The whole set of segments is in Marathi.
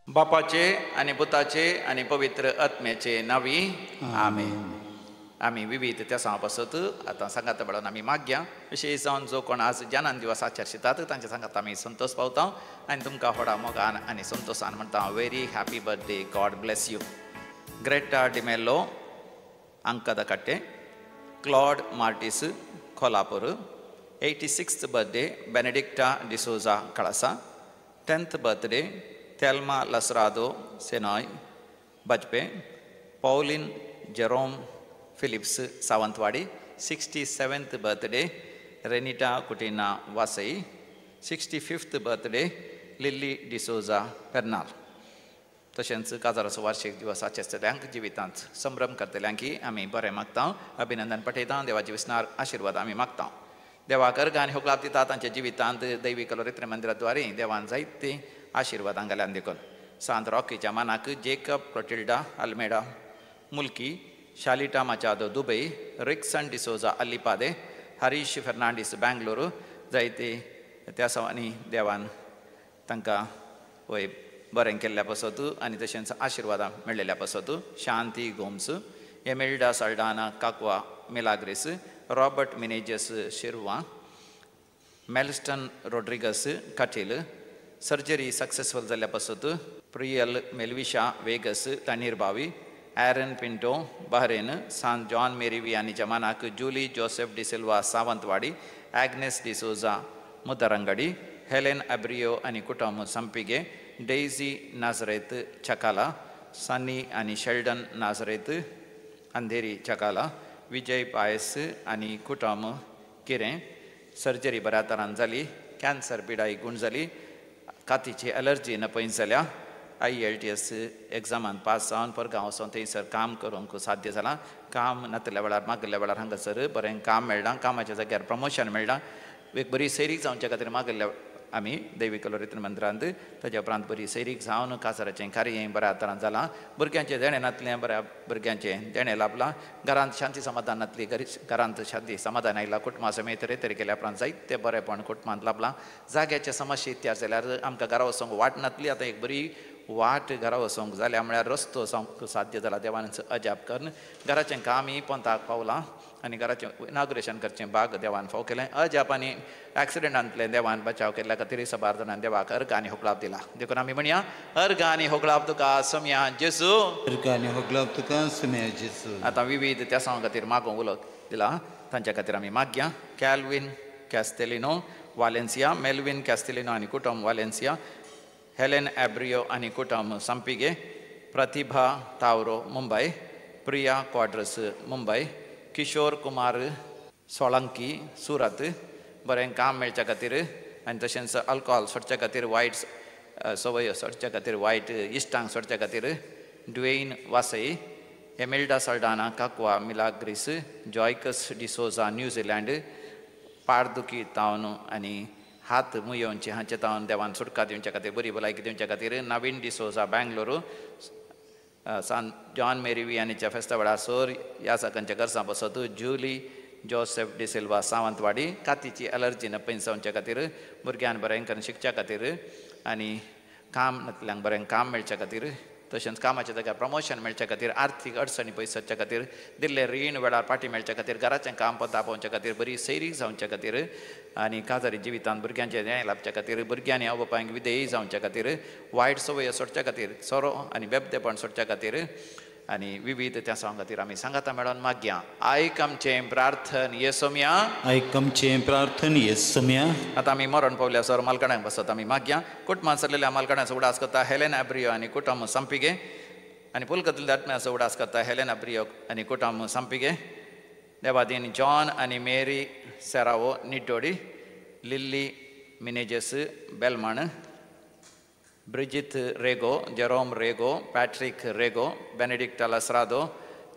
बापाचे आणि पुताचे आणि पवित्र आत्म्याचे नावी आमेन. आम्ही विविध त्या सांगपासत आता सांगात बळून आम्ही मागया विशेष जावन जो कोण आज जनान दिवस आचरतात तांच्या सांगात आम्ही संतोष पावता आणि तुमकां व्हडा मोगान आणि संतोषान म्हणटा very happy birthday, God bless you. Greta D'Mello Ankadakatte, Claude Martis Kolhapur, 86th birthday Benedicta D'Souza Kalasa, 10th birthday Thelma Lasrado सेनॉय Bajpe, Pauline Jerome Phillips Sawantwadi, 67th birthday Renita Coutinho Vasai, 65th birthday Lily D'Souza Pernal. तशेंच काजाराचो वार्षिक दिवस आचरतल्यांक जिवितांत संभ्रम करतल्यांकी आमी बरें मागता, अभिनंदन पठयता, देवाचे विस्नार आशिर्वाद आमी मागता. देवाक अर्घ आनी होगलाप दिता तांच्या जिवितांत दैवीक लोरित्र मंदिराद्वारे देवान जायते आशिर्वादां घाल्यान देखून. सांत रॉकीच्या मानाक जेकब क्लोटिल्डा अल्मेडा मुल्की, शालिटा माचादो दुबई, रिक्सन डिसोजा अल्लिपादे, हरीश फेर्नांडीस बँगलोरू जायते त्या सवानी देवान तांकां वय बरें केल्ल्या पासत आनी तशेंच आशिर्वादां मेळ्ळेल्या पासत. Shanti Gomes, Emelda Saldanha काकवा Milagres, Robert Menezes Shirva, Melston Rodrigues Kateel, surgery successful जाल्ल्या पासत. Priyal Melvisha Vegas Tannirbavi, Aaron Pinto Bahrain, सांत जॉन मेरी वियानीच्या मानाक Julie Joseph D'Silva Sawantwadi, Agnes D'Souza Mudarangadi, Helen Abreo आनी कुटुंब संपिगे, डेझी नाझरेत चकाला, सनी आनी शेल्डन नाझरेत अंधेरी चकाला, विजय पायस आनी कुटुंब किरें. सर्जरी बऱ्या तरान जाली, कॅन्सर पिडाई गुण जाली, कातीची एलर्जी न पयस जाल्या, IELTS एग्जामान पास जावन परगांव वचोन थंयसर काम करूंक साध्य जालां. काम नातल्या वेळार मागल्या वेळार हांगासर बरें काम मेळ्ळां, कामाच्या जाग्यार प्रमोशन मेळ्ळां. एक बरी सैरीक जावच्या खातीर मागल्या आमी दैवीक लोरित्र मंदिरांत ताच्या उपरांत बरी सैरीक जावन काजाराचें कार्यय बऱ्या तरान जालां. भुरग्यांचें देणें नातलें बऱ्या भुरग्यांचें देणें लाभलां. घरांत शांती समाधान नातली, घरांत शांती समाधान आयलां. कुटुंबा समेत तरी केल्या उपरांत जायते बरेंपण कुटुंबांत लाभलां. जाग्याचे समस्या इत्यार जाल्यार आमकां घरा वचोंक वाट नातली, आतां एक बरी वाट घरा वचोंक जाल्या म्हळ्यार रस्तो वचोंक साध्य जाला. देवानच अजाप करून घराचें कामय पंथाक पावलां आनी घराचें इनॉग्रेशन करचें भाग देवान फाव केलें. अजाप आनी एक्सिडेंटांतले देवान बचाव केल्ल्या खातीर सबार जाणां देवाक अर्घ आनी होगलाप दिला. देखून आमी म्हणया अर्घ आनी होगलाप तुका सम्या जेजू, अर्घ आनी होगलाप तुका सम्या जेजू. आतां विविध त्या सांग खातीर मागोवंक उलोवंक दिला, तांच्या खातीर आमी मागया. Calvin Castelino Valencia, Melvin Castelino आनी कुटुंब वालेन्सिया, हेलेन एब्रियो आनी कुटुंब संपिगे, प्रतिभा तावरो मुंबय, प्रिया क्वाड्रस मुंबय, किशोर कुमार सोळंकी सुरत, बरें काम मेळच्या खातीर आनी तशेंच अल्कोहॉल सोडच्या खातीर, वायट सवय सोडच्या खातीर, वायट इश्टांक सोडच्या खातीर, Dwayne Vasai, Imelda Saldanha काकवा Milagres, जॉयकस डिसोजा न्यूझीलँड, पाडदुखी तावन आनी हात मुयोवचे हांचे तावन देवान सुटका दिवच्या खातीर, बरी भलायकी दिवच्या खातीर, नवीन डिसोजा बँगलोरू, सांत जॉन मेरी वियानीच्या फेस्ता वेळार सोर ह्या सगळ्यांच्या गरजां बसत. जुली जोसेफ डिसिल्वा सावंतवाडी, कातीची एलर्जी न पयस जावच्या खातीर, भुरग्यांक बरें करून शिकच्या खातीर आनी काम नातल्यांक बरें काम मेळच्या खातीर, तशेंच कामाच्या जाग्यार प्रमोशन मेळच्या खातीर, आर्थीक अडचणी पयस जावच्या खातीर, दिल्ले रीण वेळार पाटी मेळच्या खातीर, घराचें काम पंथा पावच्या खातीर, बरी सैरीक जावच्या खातीर आनी काजारी जिवितांत भुरग्यांचें देणें लाभच्या खातीर, भुरग्यांनी आवय बापायक विधेयी जावच्या खातीर, वायट सवय सोडच्या खातीर, सोरो आनी बेबदेपण सोडच्या खातीर आनी विविध त्या सांग खातीर आमी सांगाता मेळोन मागया. आयक आमचें प्रार्थन येसोम्या, आयक आमचें प्रार्थन येसोम्या. आतां आमी मरण पावल्या सर मालकड्यांक बसत आमी मागया. कुटुंबांत सरलेल्या मालकड्यांचो उडास करता हेलेन एब्रियो आनी कुटुंब संपिगे, आनी पुलकतील दाटम्याचो उडास करता हेलेन एब्रियो आनी कुटुंब संपिगे. देवादीन जॉन आनी मेरी सेरावो निटोडी, Lilly Menezes Belman, Bridget Rego, Jerome Rego, Patrick Rego, Benedicta Lasrado,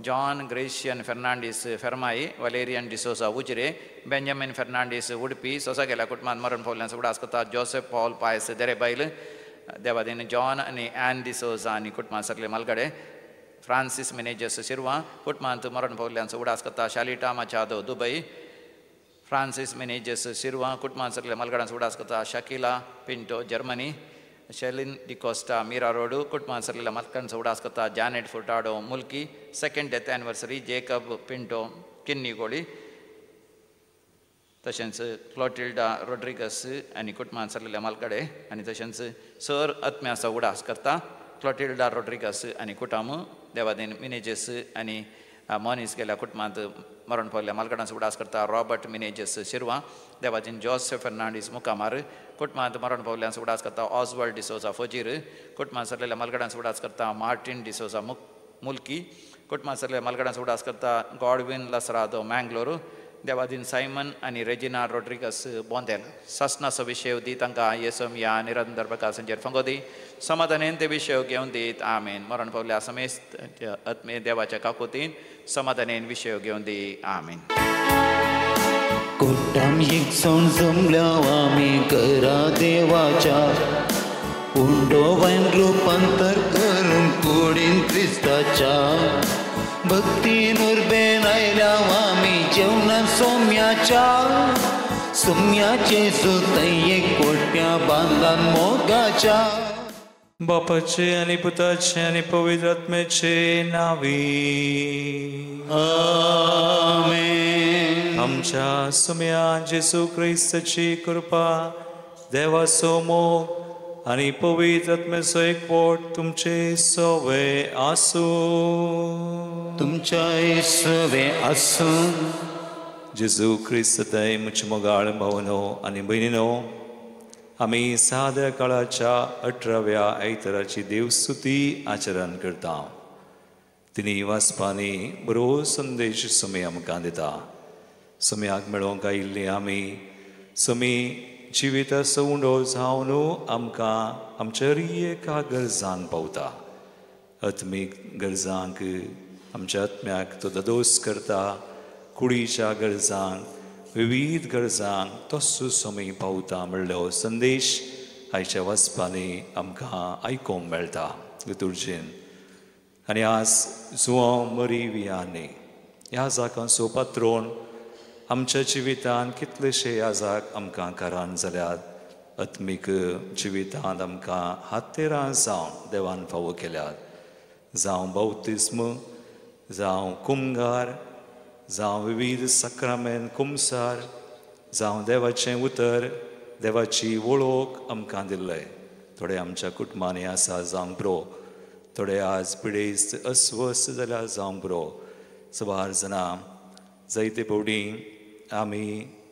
John Gracian Fernandes Fermai, Valerian D'Souza Ujire, Benjamin Fernandes Udupi. सोसा गेल्या कुटुंबांत मरण पावल्यांचो उडास करता जोसेफ पॉल पायस देरेबायल. देवादीन जॉन आनी ॲन डिसोजा आनी कुटुंबांत सरले मालगडे. फ्रांसीस मिनेजस शिरवा कुटुंबांत मरण पावल्ल्यांचो उडास करता शालिटा Machado Dubai Francis Menezes Shirva कुटुंबांत सगळ्या मलगडांचो उडास करता शकिला पिंटो जर्मनी शेलिन डिकोस्टा मीरा रोड कुटुंबांत सगळ्या मलगडांचो उडास करता Janet Furtado Mulki second death anniversary Jacob Pinto Kinnigoli तशेंच क्लोटिल्डा रोड्रिगस आनी कुटुंबांत सगळ्या मालकडे आनी तशेंच सर आत्म्याचो उडास करता क्लोटिल्डा रोड्रिगस आनी कुटुंब देवादीन मिनेजस आनी मॉनिस गेल्या कुटुंबांत मरण पावल्ल्या मालगडांचो उडास करता Robert Menezes शिरवा Devadin Joseph Fernandes मुकामार कुटुंबांत मरण पावल्ल्यांचो उडास करता ऑस्वल्ड डिसोजा फजीर कुटुंबांत सगळ्या मालगडांचो उडास करता मार्टिन डिसोजा मुल्की कुटुंबांत सगळ्या मालगडांचो उडास करता गॉडविन लसरादो मँगलोर देवादीन सायमन आनी रेजिना रोड्रिगस बोंदेल ससनाचो विशय दी तांकां येसम या निरंतर प्रकाशांचेर फंगोदी समाधानेन ते विशय घेवन दीत आमेन मरण पावल्या समेस्त आत्मे देवाच्या काकुतीन समाधानेन विशय घेवन दी आमेन कोट्टाम एक सण जमल्या आमी करा देवाच्या उंडोवान रूपांतर करून कुडीन क्रिस्ताच्या भक्तीन उर्बेन आयल्या आमी जेवणां सोम्याचे सुतये कोट्या बांदान मोगाच्या बापाचे आनी पुताचे आनी पवित्र आत्म्याचे नावी आमेन आमच्या सुम्या जेसू क्रिस्ताची कृपा देवाचो मोग आनी पवित्र आत्म्याचो एकवट तुमचे सवे आसूं तुमच्या सवे आसूं जेजू क्रिस्त दय मुझे मोगाळ भावनो आनी भयणीनो आमी साद्या काळाच्या 18व्या आयताराची देवस्तुती आचरण करता तिनी वाचपांनी बरो संदेश समी आमकां दिता सम्याक मेळोवंक आयिल्ली आमी समी जिविताचो उंडो जावन आमकां आमच्या रियेका गरजांक पावता आत्मीक गरजांक आमच्या आत्म्याक तो दोस करता कुडीच्या गरजांक विविध गरजांक तसो समी पावता म्हणलो संदेश आयच्या वचपांनी आमकां आयकोंक मेळटा लितुर्जीन आनी आज जुवांव मरी वियानी ह्या जाकांचो पात्रोन आमच्या जिवितांत कितलेशे याजाक आमकां कारान जाल्यात आत्मीक जिवितांत आमकां हातेरां जावन देवान फावो केल्यात जावं बौतिस्म जावं कुमगार जावं विविध सक्रामेंत कुमसार जावं देवाचें उतर देवाची वळख आमकां दिल्ले थोडे आमच्या कुटुंबांनी आसा जावंक पुरो थोडे आज पिडेस्त अस्वस्थ जाल्यार जावंक पुरो सुमार जाणां जायते फावटी आमी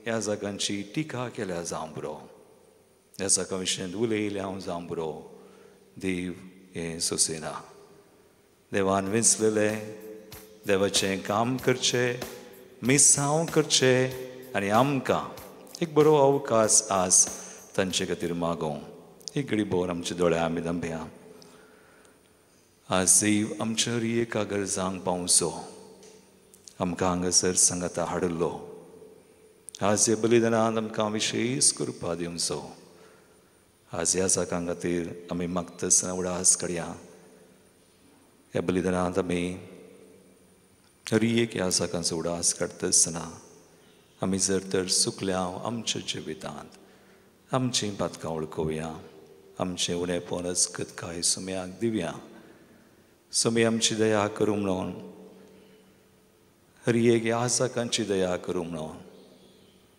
ह्या जागांची टिका केल्या जावंक पुरो ह्या जागा विशीं उलयल्या जावंक पुरो देव हें सोंसयना देवान वेंचलेले देवाचें काम करचें मिसांव करचें आनी आमकां एक बरो अवकाश आज तांचे खातीर मागोवं एक घडी भोर आमचे दोळे आमी धांपया आज देव आमच्या रियेका गरजांक पावचो आमकां हांगासर सांगाता हाडलो आज ह्या बलिदानांत आमकां विशेश कृपा दिवचो आज ह्या जागां खातीर आमी मागतना उडास काडया ह्या बलिदानांत आमी रियेक ह्या जागांचो उडास काडटना आमी जर तर चुकल्या आमच्या जिवितांत आमची पातकां वळखुया आमचें उणेपण अचकतकाय सुम्याक दिवया सुमी आमची दया करूं म्हणून रियेक ह्या जागांची दया करूं म्हणून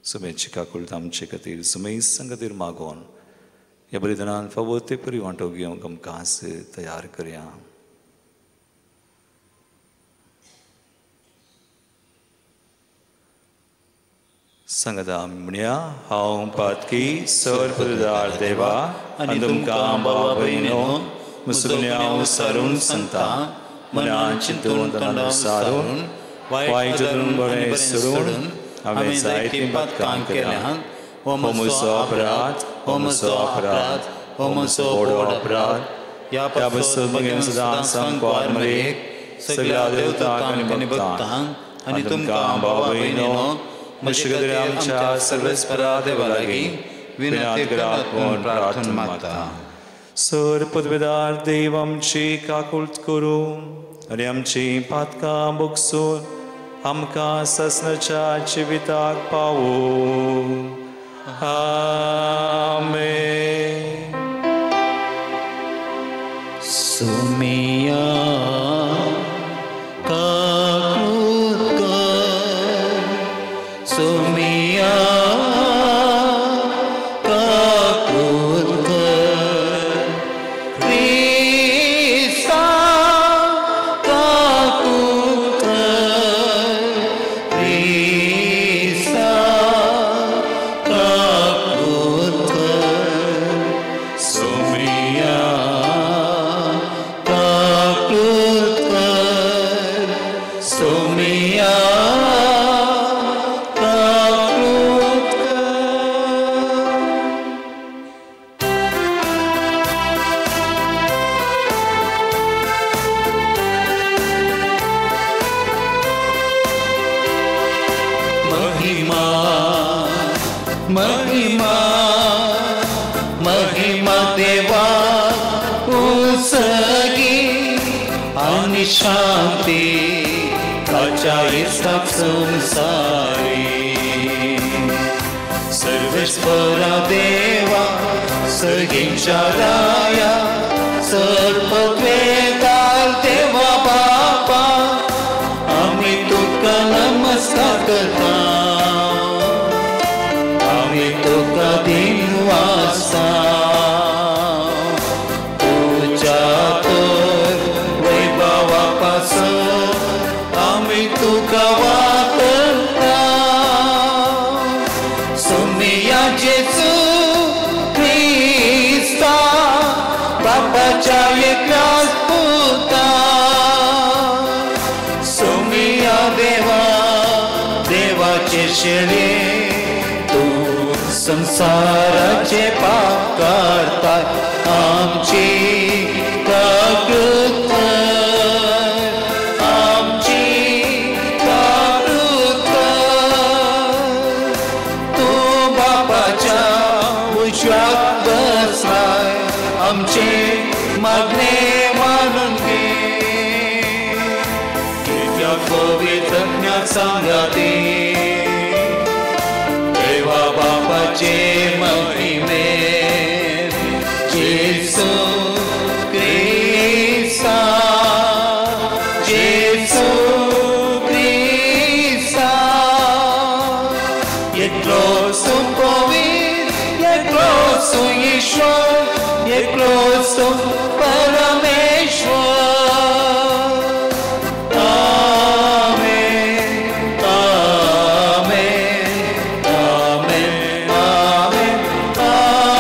सुमेची काकूळट आमचे खातीर सुमे खातीर मागोवन ह्या बलिदानांत फावो ते परी वांटो घेवंक आमकां तयार करया सांगता आमी म्हणया हांव पातकी सर पुरदार देवा आनी तुमकां भावा भयणो मुसलुन्या सारून सांगता मनान चिंतून तोंडां सारून वायट धरून बरें सोडून हांवें जायतीं पातकां केल्यात हो म्हजो अपराध हो म्हजो अपराध हो म्हजो व्हडलो अपराध ह्या बसत मगेन सदां सांगवार मरेक सगळ्या देवतांक आनी भक्तांक आनी तुमकां भावा भयणो म्हजे खातीर आमच्या सर्वेस्परा देवा लागीं विनंती करात म्हूण प्रार्थना मागता सर पदवेदार देव आमची काकुळट करून आनी आमची पातकां बोगसून आमकां ससनाच्या जिविताक पावो. आमेन. सुमिया काकृत कर, सुमिया काकृत कर, क्रिस्ता काकृत कर, क्रिस्ता काकृत कर, सुमिया काकृत कर, सुमिया काकृत कर. महिमा महिमा महिमा देवा उसगी आणि शांती ताच्या इष्टाक संसारी. सर्वेश्वरा देवा सगळ्यांच्या राया सर्ववेदार देवा बापा आम्ही तुका नमस्कार करता, आम्ही तुका दिन वाजता. तुझ्या तर वैभवापासून आम्ही तुका वापरता. सुमिया जेजू ख्रिस्ता बापाच्या एकल्याच पुता. सुमिया देवा देवाचे शेळे तू संसाराचे पाप काढता. आमची काकृत कर, आमची काकृत कर. तू बापाच्या उजव्यात बसलाय, आमचे मागणे मानून घे. तुझ्या पवित्र ज्ञान सांगाते देवा बापाचे महिमे. जेसू ख्रिस्ता, जेसू ख्रिस्ता, एकलो सूं पवित्र, एकलो सूं ईश्वर, एकलो सूं परमेश्वर. आमेन, आमेन, आमेन, आमेन, आमेन.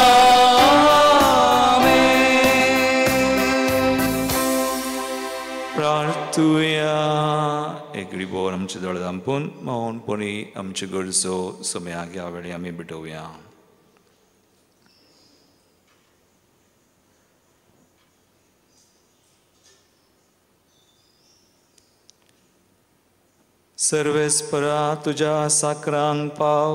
प्रार्थुया. एकरी बोर आमचे दोळे धांपून मौनपणी आमच्यो गरजो सुमयाक ह्या वेळी आमी भेटोवया. सर्वेस्परा तुझ्या साकरांक पाव,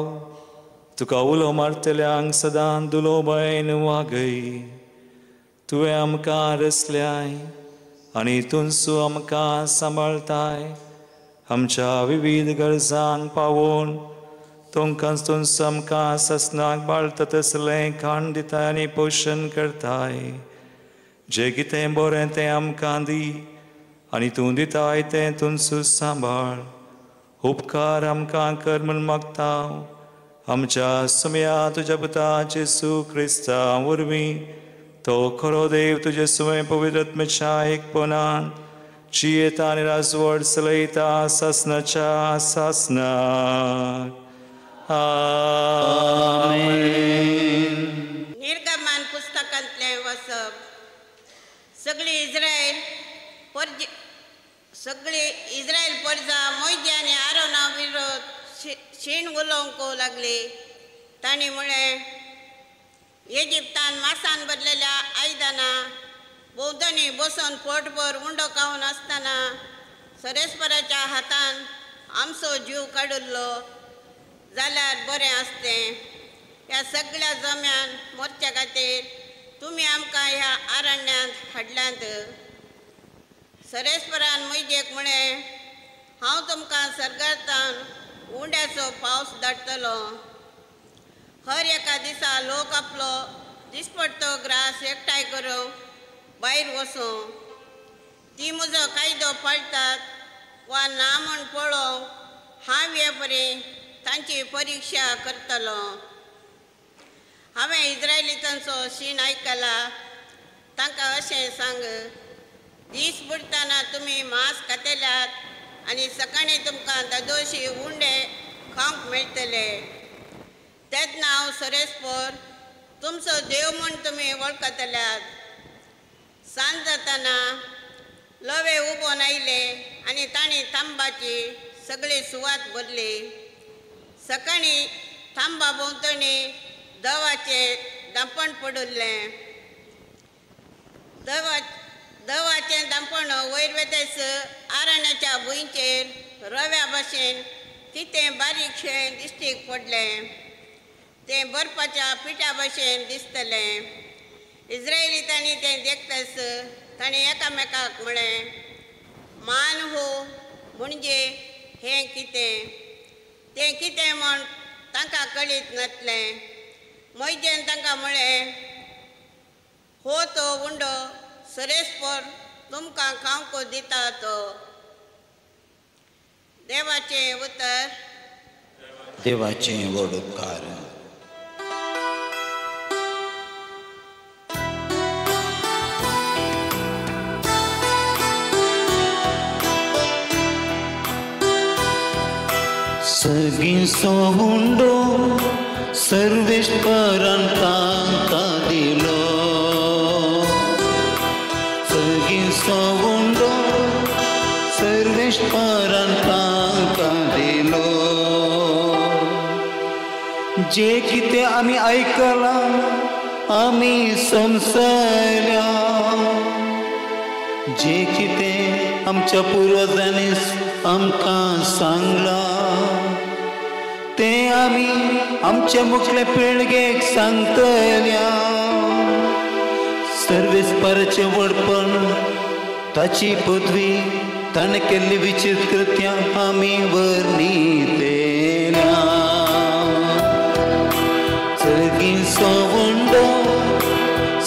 तुका उलो मारतल्यांक सदां दुलोबायन वागय. तुवें आमकां रचल्याय आनी तुनसू आमकां सांबाळताय. आमच्या विविध गरजांक पावोवन तुमकां तुनसू आमकां ससनाक बाळटा तसलें खाण दिताय आनी पोशण करताय. जें कितें बरें तें आमकां दी आनी तूं दिताय तें तुनसू सांबाळ. उपकार आमकां कर म्हूण मागता. आमच्या सुमया तुज्या पुता जेसू क्रिस्ता वरवीं तो खरो देव तुजे सुमे पवित्र आत्म्याच्या एकपणान जियेता आनी राजवट चलयता ससनाच्या सासनाक. आमेन. निर्गमान पुस्तकांतले वचप. सगळी इस्रायल परजा मोयजे आनी आरोना विरोध शीण उलोवंक लागली. तांणी म्हळें इजिप्तान मासान बदलेल्या आयदनां भोंवतणी बसून पोटभर उंडो खावन आसतना सरेस्पराच्या हातान आमचो जीव काडुल्लो जाल्यार बरें आसतें. ह्या सगळ्या जम्यान मोरच्या खातीर तुमी आमकां ह्या आरण्यांत हाडल्यांत. सरेस्परान मोयजेक म्हळें, हांव तुमकां सर्गांतान उंड्याचो पावस धाडटलो. हर एका दिसा लोक आपलो दिसपट्टो ग्रास एकठांय करूंक भायर वचूं. ती म्हजो कायदो पाळटात वा ना म्हूण पळोवंक हांव हे परी तांची परिक्षा करतलो. हांवें इस्रायलितांचो शीण आयकला. तांकां अशें सांग, दीस बुडटाना तुमी मांस खातल्यात आनी सकाळीं तुमकां दादोशी उंडे खावंक मेळटले. तेन्ना हांव सरेस्पर तुमचो देव म्हूण तुमी वळखतल्यात. सांज जाताना लवे उबोन आयले आनी तांणी थांबाची सगळी सुवात भरली. सकाळीं थांबा भोंवतणी दवाचें दांपण पडुल्लें. दवाचें दांपण वयर वेतेस आरण्याच्या भुंयचेर रव्या भाशेन कितें बारीकशें दिश्टीक पडलें. तें बर्फाच्या पिठा भाशेन दिसतलें. इस्रायलितांनी तें देखतस तांणी एकामेकाक म्हळें, मान हो म्हणजे हें कितें? तें कितें म्हूण तांकां कळीत नासलें. मोयजेन तांकां म्हळें, हो तो उंडो सरेस्पर तुमकां खावंक दिता तो. देवाचें उतर. देवाचें वडकार. सर्गीचो हुंडो सर्वेश्वरान तांकां दिलो. सर्गीचो हुंडो सर्वेश्वरान तांकां दिलो. जे कितें आमी आयकलां आमी समजल्या, जे कितें आमच्या पुर्वजांनी आमकां सांगलां तें आमी आमच्या मुखले पिळगेक सांगतल्या. सर्वेस्पराचें व्हडपण, ताची पदवी, ताणें केल्ली विचित्र कृत्यां आमी वर्णितल्या. सर्गीचो हुंडो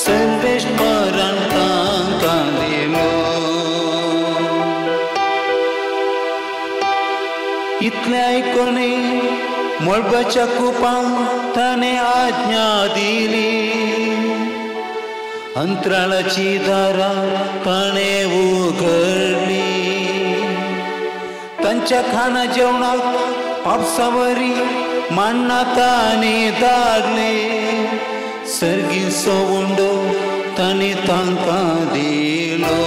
सर्वेस्परान तांकां दिलो. इतलें आयकूनय मळबाच्या कुपांत ताणें आज्ञा दिली. अंतराळाची दारां ताणें उगडली. तांच्या खाणा जेवणाक पावसावरी मान्ना ताणें धाडले. सर्गीचो हुंडो ताणें तांकां दिलो.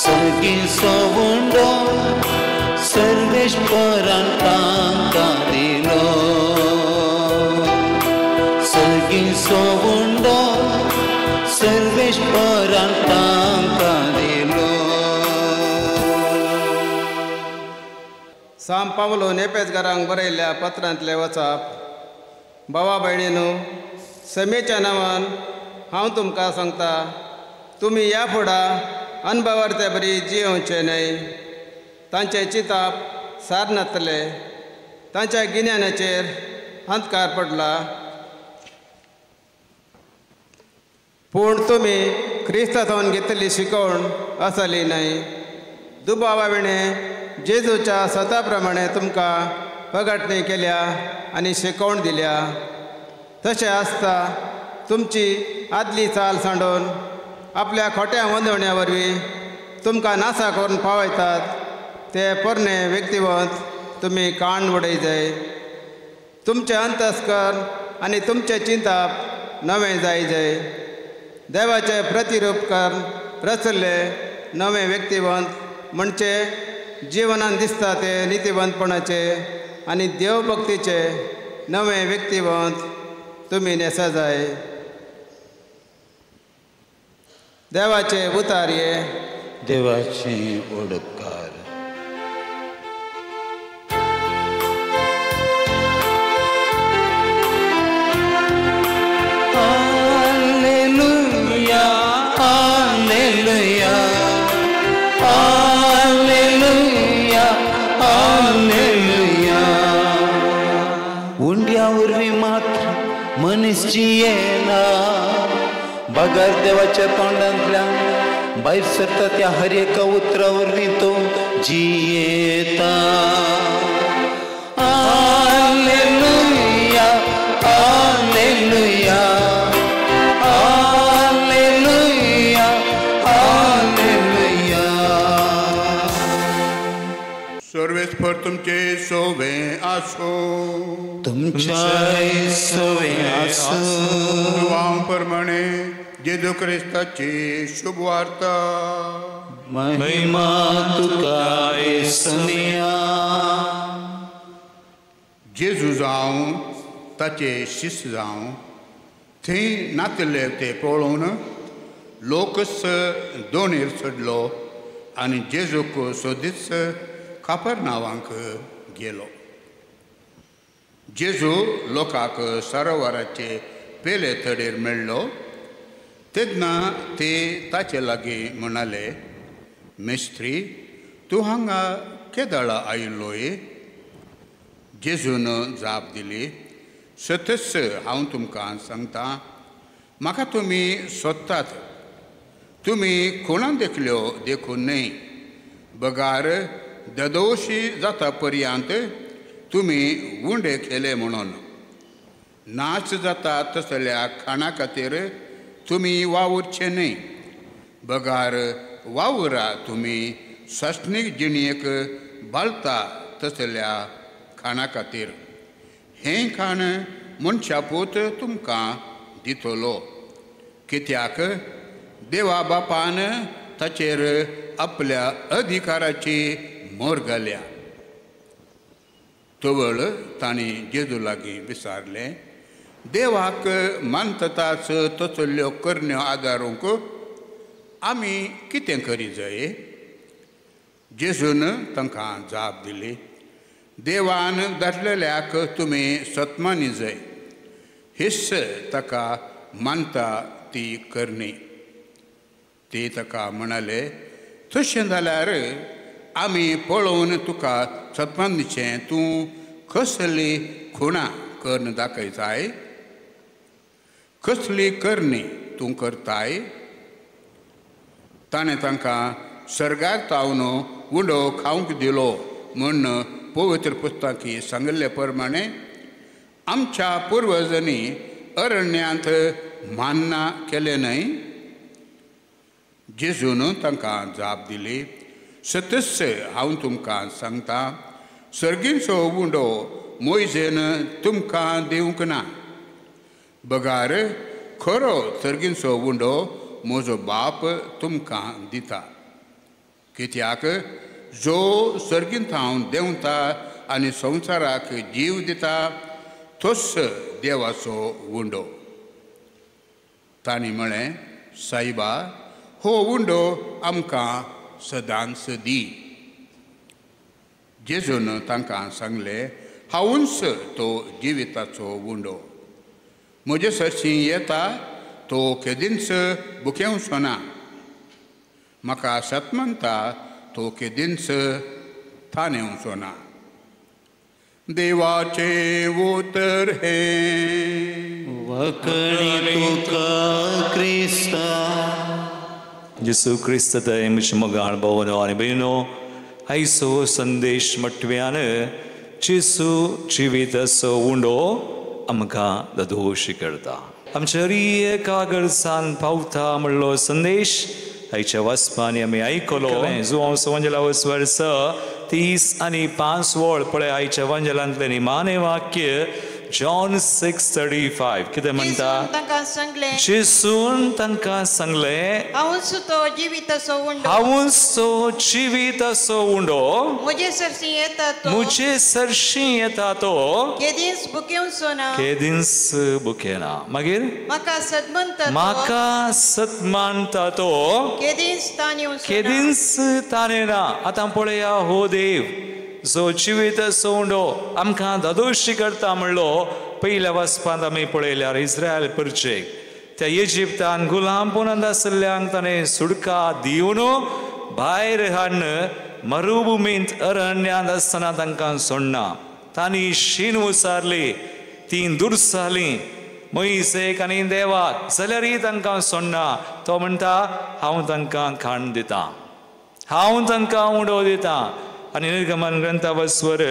सर्गीचो हुंडो सर्वेश्वरान तांकां दिलो. सर्गीचो हुंडो सर्वेश्वरान तांकां दिलो. सांत पावलो नेपेजकारांक बरयल्ल्या पत्रांतलें वचप. भावा भयणीनो, समेच्या नांवान हांव तुमकां सांगता, तुमी ह्या फुडां अनभवार्थे बरी जियोवचे न्हय. तांचे चिताप सार नासतले. तांच्या गिन्यानाचेर अंधकार पडला. पूण तुमी क्रिस्तांवान घेतली शिकवण आसली न्हय. दुबावा विणें जेजूच्या स्वता प्रमाणे तुमकां पगाटणी केल्या आनी शिकवण दिल्या. तशें आसता तुमची आदली चाल सांडून आपल्या खोट्या वंदवण्या वरवीं तुमकां नासा करून पावयतात ते पोरणे व्यक्तिवंत तुमी काण उडय जाय. तुमचें अंतस्करण आनी तुमचें चिंतप नवें जाय जाय. देवाचे प्रतिरूप करून रचले नवे व्यक्तिवंत म्हणजे जिवनान दिसता ते नितीवंतपणाचे आनी देवभक्तीचे नवे व्यक्तिवंत तुमी नेसा जाय. देवाचे उतार्ये. देवाचें ओडकार. Alleluia, Alleluia, Alleluia. उंड्यावरवी मात्र मनीसची येना बगार देवाच्या तोंडांतल्यान भायर सरता त्या हर एका उतरावरवी तो जियेता. Alleluia, Alleluia, Alleluia, Alleluia. सर्वेस्पर तुमचे सोवे आसो. तुमच्या सोवे आसो. प्रमाणे जेजू क्रिस्ताची शुभ वार्ता. महिमा तुका येसुनिया. जेजू जावं ताचे शिष्य जावं थंय नातले ते पळोवन लोकस दोणेर चडलो आनी जेजूक सोदीत कापरनावांक गेलो. जेजू लोकांक सरोवराचे पेले थडेर मेळ्ळो. तेन्ना ते ताचे लागीं म्हणाले, मेस्त्री, तूं हांगा केदळा आयिल्लोय? जेजून जाप दिली, सतच हांव तुमकां सांगतां, म्हाका तुमी सोदतात. तुमी कोणाक देखल्यो देखून न्हय. बगार ददोशी जाता पर्यंत तुमी उंडे केले म्हणून. नाच जाता तसल्या खाणा खातीर तुमी वावुरचे न्हय. बगार वावुरा तुमी सस्नीक जिणेक बाळता तसल्या खाणा खातीर. हें खाण मनशा पूत तुमकां दितलो, कित्याक देवा बापान ताचेर आपल्या अधिकाराची मोर घाल्या. तवळ तांणी जेजू लागीं विचारलें, देवाक मानतताच तसल्यो करण्यो आदारूंक आमी कितें करी जाय? जेजून तांकां जाप दिली, देवान धाडलेल्याक तुमी सतमानी जाय. हिस्स ताका मानता ती करणी. ती ताका म्हणाले, तशें जाल्यार आमी पळोवन तुका सतमानीचें तूं कसली खुणां करून दाखयताय? कसली करणी तूं करताय? ताणें तांकां सर्गाक तावन उंडो खावंक दिलो म्हूण पवित्र पुस्तकी सांगिल्ले प्रमाणे आमच्या पुर्वजांनी अरण्यांत मान्ना केलें न्हय? जेजून तांकां जाप दिली, सतच हांव तुमकां सांगतां, सर्गींचो उंडो मोयजेन तुमकां दिवंक ना. बगार खरो सर्गींचो उंडो म्हजो बाप तुमकां दिता. कित्याक जो सर्गींत हांव देंवता आनी संवसाराक जीव दिता तोच देवाचो उंडो. तांणी म्हळें, सायबा, हो उंडो आमकां सदांच दी. जेजून तांकां सांगलें, हांवूच तो जिविताचो उंडो. म्हजे सरशीं येता तो केदींच भुकेवचो ना. म्हाका सत म्हणटा तो केदींच थानेवचो ना. देवाचें उतर हे वखणी तुका क्रिस्ता. जेसू क्रिस्त थंय म्हज्या मोगाळ भावनो आनी भयणो, आयचो संदेश म्हटव्यान जेसू जिविताचो उंडो आमकां ददोशी करता. आमच्या कागरसान पावता म्हणलो संदेश आयच्या वचपांनी आमी आयकलो. जुआंव संवंजलावस वर्स 30 आनी 5 वळ पळय आयच्या वंजलांतलें निमाणें वाक्य जॉन 6:35 कितें म्हणटा? जेसून तांकां सांगलें, हांवूच तो जिविताचो उंडो. म्हजे सरशीं येता तो केदींच भुकेना. मागीर म्हाका सत मानता तो केदींच तानेना. आतां पळया हो देव जो जिविताचो उंडो आमकां ददोशी करता म्हणलो. पयल्या वचपांत आमी पळयल्यार इस्रायल परचेक त्या इजिप्तान गुलामपणांत आसल्ल्यांक ताणें सुडका दिवन भायर हाडन मरुभुमींत अरण्यात आसतना तांकां सोडना. तांणी शीण उसारली, तीं दुरसालीं मोइसेक आनी देवाक, जाल्यारय तांकां सोडना. तो म्हणटा हांव तांकां खाण दितां, हांव तांकां उडो दितां. आनी निर्गमन ग्रंथावस्वर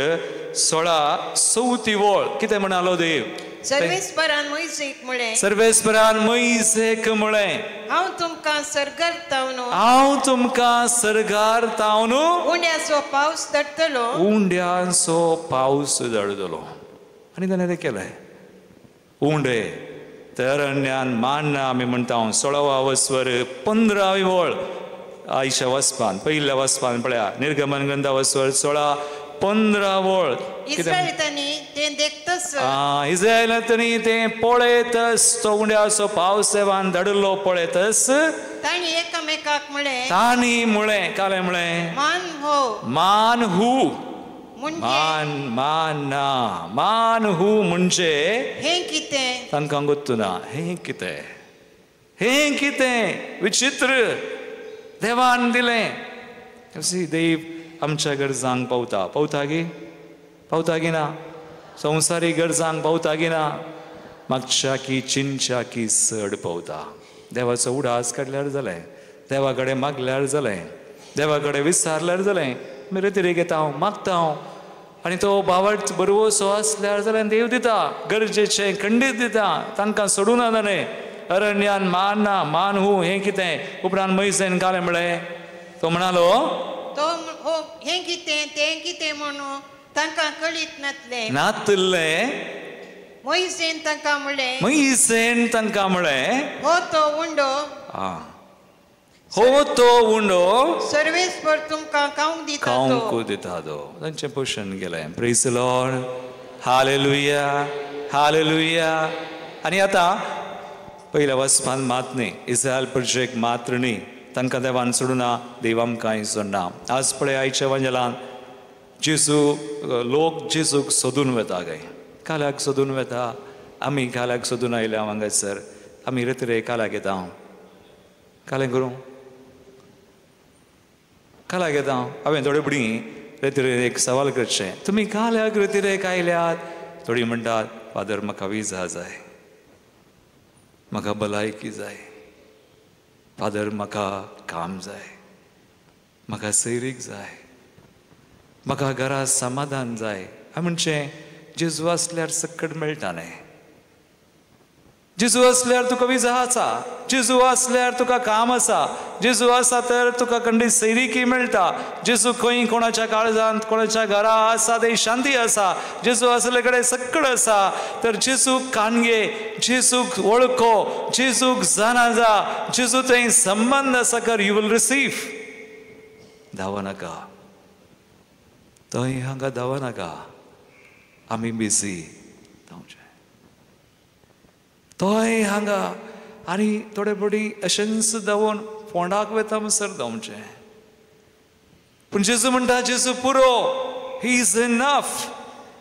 16:34 वळ कितें म्हणालो देव? सर्वेस्परान मोइसेक म्हळें, सर्वेस्परान मोइसेक म्हळें, हांव तुमकां सरगारतां न्हू, हांव तुमकां सरगारतां न्हू, उंड्याचो पावस धडटलो, उंड्याचो पावस धडटलो. आनी ताणें तें केलें. उंडे तर अरण्यान मान्ना आमी म्हणटा 16वा वस्वर 15वी वळ आयच्या वचपान पयल्या वचपान पळया. निर्गमन ग्रंथावस्वर 16:15 वळ इस्रायलितांनी तें देखतस, इस्रायलांनी तें पळयतस तो उंड्याचो पावस देवान धाडलो पळयतस तांणी एकामेकाक म्हळें, तांणी म्हळें कालें म्हळें मान हो, मान हू, म्हणजे मान हू म्हणजे हें कितें तांकां गोत्तू ना. हें कितें, हें कितें विचित्र देवान दिलें. देव आमच्या गरजांक पावता गी ना, संवसारीक गरजांक पावता गी ना, मागच्या की चिंच्या की चड पावता. देवाचो उडास काडल्यार जालें, देवा कडेन मागल्यार जालें, देवा कडेन विचारल्यार जालें. मेरे तरेक येता हांव मागता हांव, आनी तो बावट बरोसो आसल्यार जाल्यार देव दिता, गरजेचें खंडीत दिता. तांकां सोडून ताणें अरण्यान मान हू हें कितें. उपरांत मोइसेन कालें म्हळें, तो म्हणालो तो हें कितें तें कितें म्हणून तांकां कळीत नातलें. मोइसेन तांकां म्हळें, मोइसेन तांकां म्हळें, हो तो उंडो, हो तो उंडो सर्वेस्पर तुमकां खावंक दिता तो. तांचें पोशण केलें. Praise the Lord, hallelujah, hallelujah. आनी आतां पयल्या वचपान मात न्ही, इस्रायल प्रोजेक्ट मात्र न्ही, तांकां देवान सोडूना, देव आमकांय सोडना. आज पळय आयच्या वंजलान जेजू लोक जेजूक सोदून वेता काय, काल्याक सोदून वेता. आमी काल्याक सोदून आयल्या हांगासर. आमी रेत्रे काल्याक येता, कालें करूं काल्याक येता. हांवें थोडे बुडी रेत्रे एक सवाल करचें, तुमी काल्याक रेत्रेक आयल्यात? थोडी म्हणटात फादर म्हाका विजा जाय, म्हाका भलायकी जाय, फादर म्हाका काम जाय, म्हाका सैरीक जाय, म्हाका घरा समाधान जाय. हांवें म्हणचें जेजू आसल्यार सकट मेळटा न्ही. जेजू आसल्यार तुका विजा आसा, जेजू आसल्यार तुका काम आसा, जेजू आसा तर तुका खंडीत सैरीकी मेळटा. जेजू खंय कोणाच्या काळजांत कोणाच्या घरा आसा थंय शांती आसा. जेजू आसले कडेन सकट आसा. तर जेजूक काणगे, जेजूक वळखो, जेजूक जाणा जा, जेजू थंय संबंध आसा कर, यू वील रिसीव. धांवनाका, थंय हांगा धांवनाका, आमी बिजी धांवचे. थंय हांगा आनी थोडे बडी अशेंच धांवून फोंडाक वेता म्हणसर धांवचें. पूण जेजू म्हणटा जेजू पुरो, ही इज इनफ.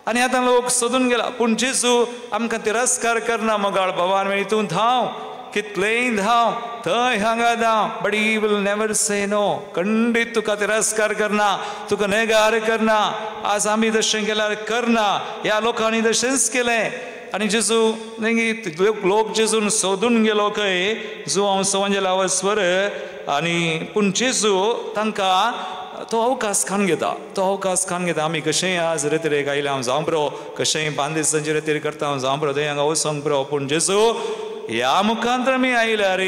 आनी आतां लोक सोदून गेला, पूण जेजू आमकां तिरस्कार करना. मोगाळ भवान मेळी तूं धांव, कितलेंय धांव, थंय हांगा धांव, but he will never say no. खंडीत तुका तिरस्कार करना, तुका नेगार करना. आज आमी तशें केल्यार करना. ह्या लोकांनी तशेंच केलें. आनी जेजू लोक जेजून सोदून गेलो खंय, जो हांव सवंजला वस्वर. आनी पूण जेजू तांकां तो अवकाश खान घेता, तो अवकाश खान घेता. आमी कशेंय आज रेत्रेक आयले हांव जावं बरो, कशेंय 5 दिसांची रेत्रे करता हांव जावं बरो, थंय हांगा वचोंक बरो. पूण जेजू ह्या मुखांतर आमी आयल्यार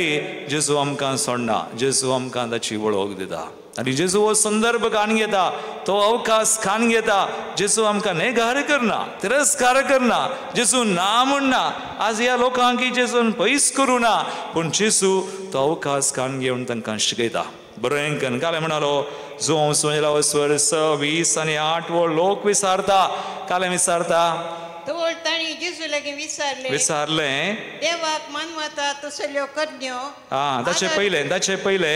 जेजू आमकां सोडना, जेजू आमकां ताची वळख दिता. आनी जेजू हो संदर्भ खान घेता, तो अवकाश खान घेता. जेजू आमकां नेगार करना, तिरस्कार करना, जेजू ना म्हणना. आज ह्या लोकांक जेजून पयस करूं ना, पूण जेजू तो अवकाश खान घेवन तांकां शिकयता. बरें कन कालें म्हणालो, जो हांव सोयला वस्वर 6, 20 आनी 8 लोक विचारता, कालें विचारता. तवळ ताणी जेजूले लगीन विचारले विचारलें देवाक मानवता तसल्यो करण्यो ताचे पयले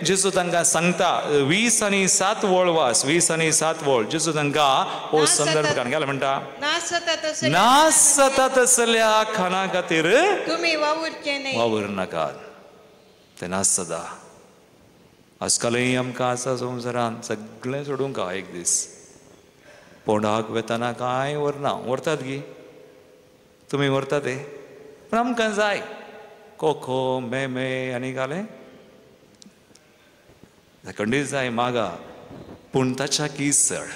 जेजू तांकां सांगता 20 आनी 7 वळवास 20 आनी 7 वळ जेजू तांकां हो संदर्भ घालून म्हणटा नास जाता तसल्या खाना खातीर तुम्ही वावुरचे न्ही वावर नाकात ते नास जाता आजकालय आमकां आसा संवसारांत सगळें सोडूंक एक दीस पोंडाक वेताना कांय व्हरतात गी तुमी व्हरता ते पूण आमकां जाय कोको मेमे आनी घालें खंडीत जाय मागा पूण ताच्या किसड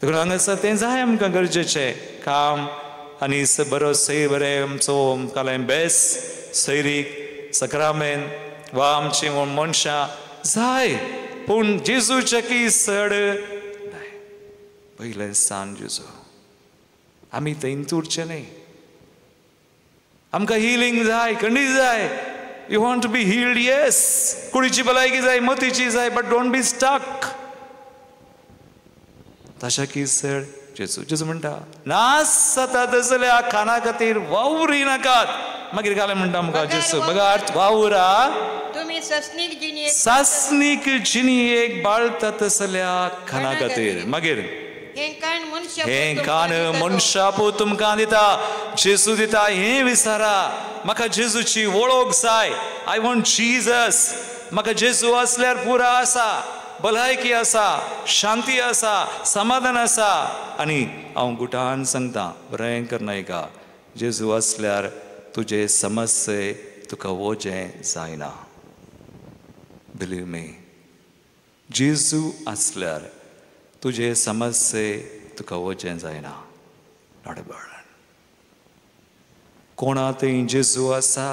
देखून हांगासर तें जाय आमकां गरजेचें काम आनी बरो सै बरें आमचो कालें बेस सैरीक सक्रामेंत वा आमची मनशां जाय पूण जेजूच्या किसड पयलें सांग जेजू आमी थंय उरचे न्ही आमकां हिलींग जाय खंडीत जाय you want to be healed yes कुडीची भलायकी जाय मतीची जाय बट डोंट बी स्टक तशा किसड जेजू म्हणटा नास जाता तसल्या खाना खातीर वावुरी नाकात मागीर घालें म्हणटा आमकां जेजू बघा वावुरा तुम्ही सासनीक जिणयेक बाळटा तसल्या खाना खातीर मागीर हें कान मनशापू तुमकां दिता जेजू दिता हें विचारा म्हाका जेजूची वळख जाय आय वॉन्ट जीजस म्हाका जेजू असल्यार पुरा आसा भलायकी आसा शांती आसा समाधान आसा आनी हांव गुटान सांगता बरें कर नायका जेजू असल्यार तुजे समस्ये तुका वोजें जायना बिलीव मी जेजू असल्यार तुजे समस्ये तुका वचें जायना नॉट अ बर्डन कोणा थंय जेजू आसा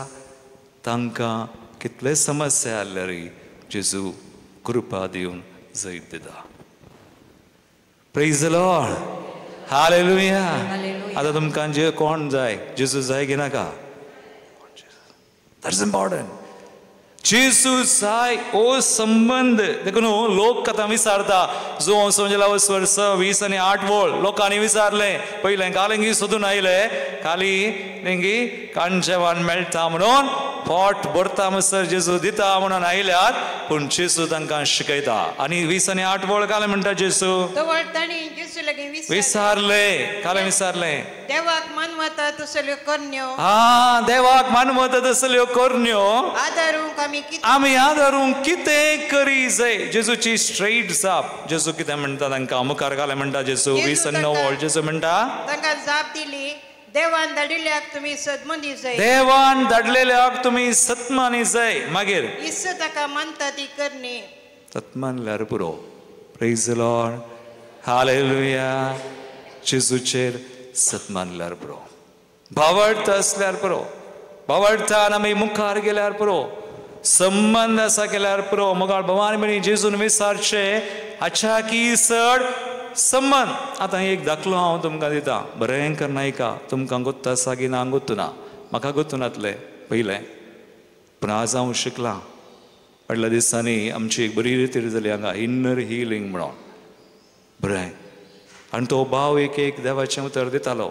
तांकां कितले समस्या आसल्यारय जेजू कृपा दिवन जैत दिता प्रेज द लॉर्ड हालेलुया आतां तुमकां जे कोण जाय जेजू जाय की नाका दॅट्स इम्पॉर्टंट जेजू जाय ओ संबंध देखून लोक कथा विचारता जो वर्स 20 आनी 8 वळ लोकांनी विचारले पयलें कालिंगी सोदून आयले खाली तेंगी कांचेवान मेळटा म्हणून पोट भरता म्हणसर जेजू दिता म्हणून आयल्यात पूण जेजू तांकां शिकयता आनी 20 आनी 8 वळ काले म्हणटा जेजू विचारले काले विचारले देवाक मानवता तसल्यो करण्यो देवाक मानवता तसल्यो करण्यो आमी आदारूंक कितें करी जाय जेजूची स्ट्रेट जाप जेजू कितें म्हणटा तांकां मुखार घाले म्हणटा जेजू 20 आनी 9 वळ जेजू म्हणटा तांकां जाप दिली देवान धाडिल्ल्याक तुमी सदमनी जाय देवान धाडलेल्याक तुमी सतमानी जाय मागीर इस्स ताका मानता ती करणी सतमानल्यार पुरो प्रेज द लॉर्ड हालेलुया जेजूचेर सतमानल्यार पुरो भावडता असल्यार पुरो भावडटान आमी मुखार गेल्यार पुरो संबंध आसा केल्यार पुरो मोगाळ भवानी म्हणी जेजून विचारचे हाच्या किसड संबंध आतां एक दाखलो हांव तुमकां दिता बरें कर नायका तुमकां गुत्त आसा की ना गुत्तू ना म्हाका गुत्तू नातलें पयलें पूण आज हांव शिकलां फाटल्या दिसांनी आमची एक बरी रितीर जाली हांगा इन्नर हिलींग म्हणून बरें आनी तो भाव एक देवाचें उतर दितालो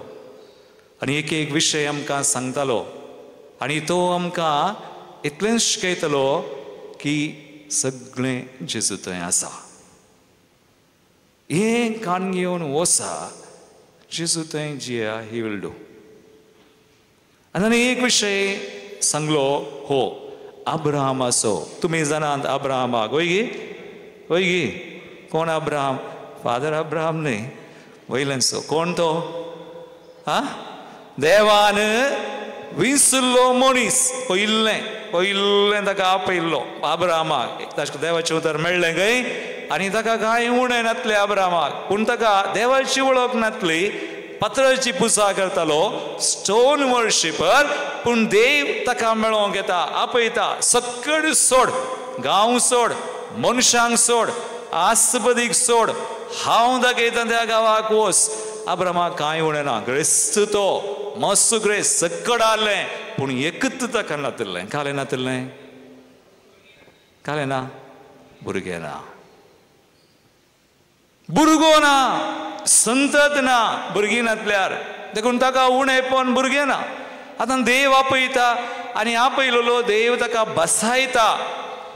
आनी एक विशय आमकां सांगतालो आनी तो आमकां इतलें शिकयतलो की सगळें जेजू थंय आसा हें कान घेवन वसा जेजू थंय जिया ही विल डू आनी एक विशय सांगलो हो अब्राहमाचो तुमी जाणात अब्राहमाक वय गी कोण अब्राहम फादर अब्राहम न्ही वयल्याचो कोण तो देवान विसरलो मनीस पयलें ताका आपयल्लो अब्राहमाक ताका देवाचें उतर मेळ्ळें खंय आनी ताका कांय उणें नासलें अब्राहमाक पूण ताका देवाची वळख नासली पत्राची पुजा करतालो स्टोन वर्शिपर पूण देव ताका मेळोंक येता आपयता सकड सोड गांव सोड मनशांक सोड आस्पदीक सोड हांव दाखयता त्या गांवाक वच अब्राहमाक कांय उणें ना ग्रेस्त तो मस्त ग्रेस्त सकड आसलें पूण एकच ताका नातिल्लें कालें नातिल्लें कालें ना भुरगें ना भुरगो ना संतत ना भुरगीं नातल्यार देखून ताका उणेपण भुरगें ना. आतां देव आपयता आनी आपयलोलो देव ताका बसायता,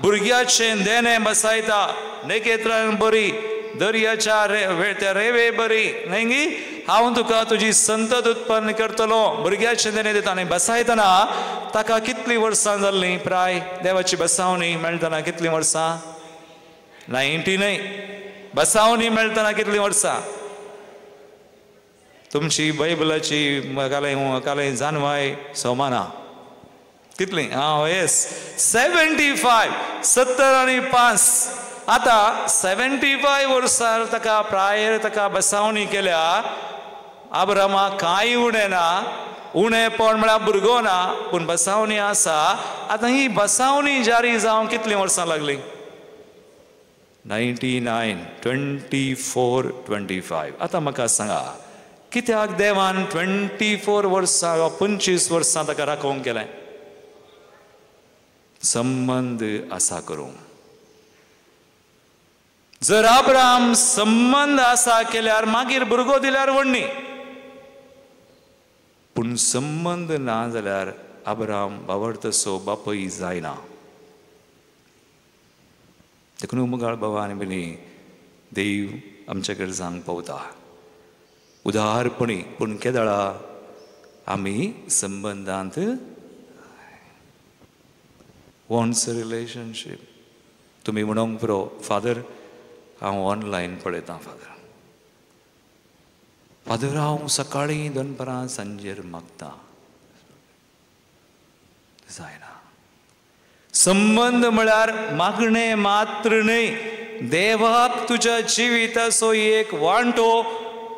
भुरग्याचें देणें बसायता, नेकेत्रां बरी, दर्याच्या त्या रेवे बरी न्ही, हांव तुका तुजी संतत उत्पन्न करतलो, भुरग्याचें देणें दिता. आनी बसायतना ताका कितलीं वर्सां जाल्लीं? प्राय देवाची बसावणी मेळटना कितलीं वर्सां? 99. बसावणी मेळटना कितलीं वर्सां? तुमची बायबलाची काले जानवाय सोमाना कितलीं? येस 75. 70 आनी 5. आता 75 वर्सां ताका प्रायर ताका बसावणी केल्या. अब्रामा कांय उणें ना, उणेंपण म्हळ्यार भुरगो ना, पूण बसावणी आसा. आतां ही बसावणी जारी जावंक कितलीं वर्सां लागलीं? 99. 24, 25. आतां म्हाका सांगा, कित्याक देवान 24 वर्सां वा 25 वर्सां ताका राखोवंक केलें? संबंध आसा करूंक. जर अब्राम संबंध आसा केल्यार मागीर भुरगो दिल्यार व्हडणी, पूण संबंध ना जाल्यार अब्राम बावडतसो बापय जायना. देखून मुगाळ बाबा आनी भयणी, देव आमच्या कडेन सांग पावता उदारपणी, पूण केदाळा आमी संबंधांत वॉन्ट्स रिलेशनशीप. तुमी म्हणूंक पुरो, फादर हांव ऑनलायन पळयतां, फादर हांव सकाळीं दनपरां सांजेर मागतां. जायना. संबंध म्हळ्यार मागणें मात्र न्हय, देवाक तुज्या जिविताचो एक वांटो,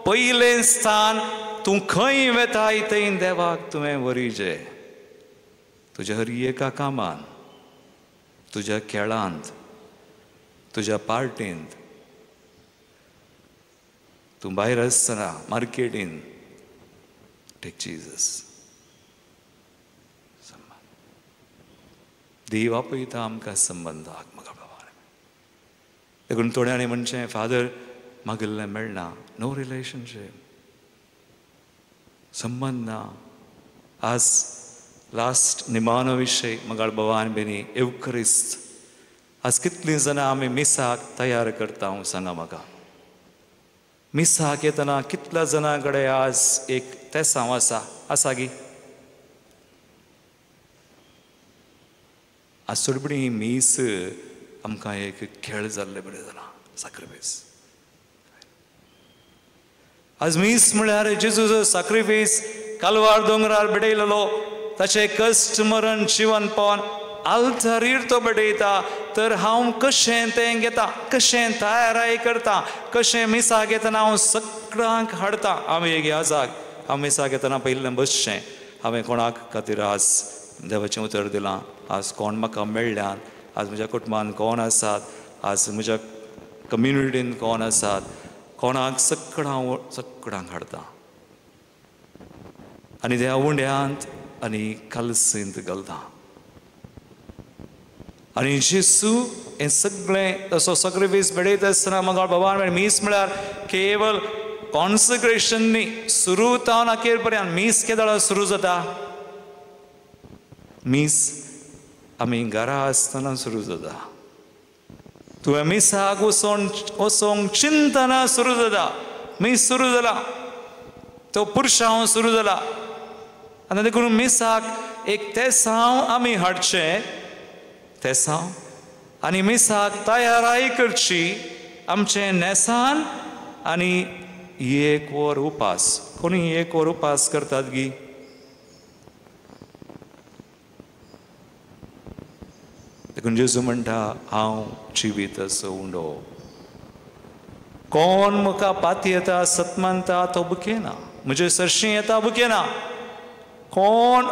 पयलें स्थान. तूं खंय वेताय थंय देवाक तुवें वरिचें. तुज्या हर एका कामान, तुज्या खेळांत, तुज्या पार्टींत, तूं भायर आसतना मार्केटींत, टेक जीजस. देव आपयता आमकां संबंधाक. म्हाका बाबा देखून थोड्यांनी म्हणचें, फादर मागिल्लें मेळना, नो रिलेशनशीप, संबंध ना. आज लास्ट निमानो विशय मगाळ भवान बेनी एवकरिस्त. आज कितलीं जाणां आमी मिसाक तयार करता? हांव सांगा म्हाका, मिसाक येतना कितल्या जाणां कडेन आज एक तेसांव आसा गी? आज सोडबडी मीस आमकां एक खेळ जाल्ले बरें जालां, सॅक्रिफायस. आज मीस म्हळ्यार जेजूचो सॅक्रिफायस कालवार दोंगरार बेडयलेलो, ताचे कश्ट मरण जिवन पावन आल्तारीर तो बेडयता. तर हांव कशें तें घेता, कशें तयाराय करता, कशें मिसाक येतना हांव सगळ्यांक हाडटा. हांवें एक ह्या जाग, हांव मिसाक येतना पयलें बसचें, हांवें कोणाक खातीर आज देवाचें उतर दिलां. आज कोण म्हाका मेळ्ळ्यात, आज म्हज्या कुटुंबान कोण आसात, आज म्हज्या कम्युनिटीन कोण आसात, कोणाक सगळ्यांक हाडटा. आनी त्या उंड्यांत आनी कलसींत घालता. आनी जेसू हें सगळें तसो सॅक्रिफायस बेडयता आसतना म्हाका बाबा मीस म्हळ्यार केवल कॉन्सक्रेशन न्ही, सुरू जावन अखेर पर्यंत. मीस केदाळ सुरू जाता? मीस आमी घरा आसतना सुरू जाता. तुवें मिसाक वचोंक चिंतना सुरू जाता. मीस सुरू जाला, तो पुरुशांव सुरू जाला. आनी देखून मिसाक एक तेसांव आमी हाडचें, तेसांव, आनी मिसाक तयाराय करची आमचें नेसान. आनी एक वर उपास. कोणी एक वर उपास करतात गी? देखून जेजू म्हणटा, हांव जिविताचो उंडो. कोण म्हाका पाती येता सतमानता तो बुकेना, म्हजे सरशी येता बुकेना. कोण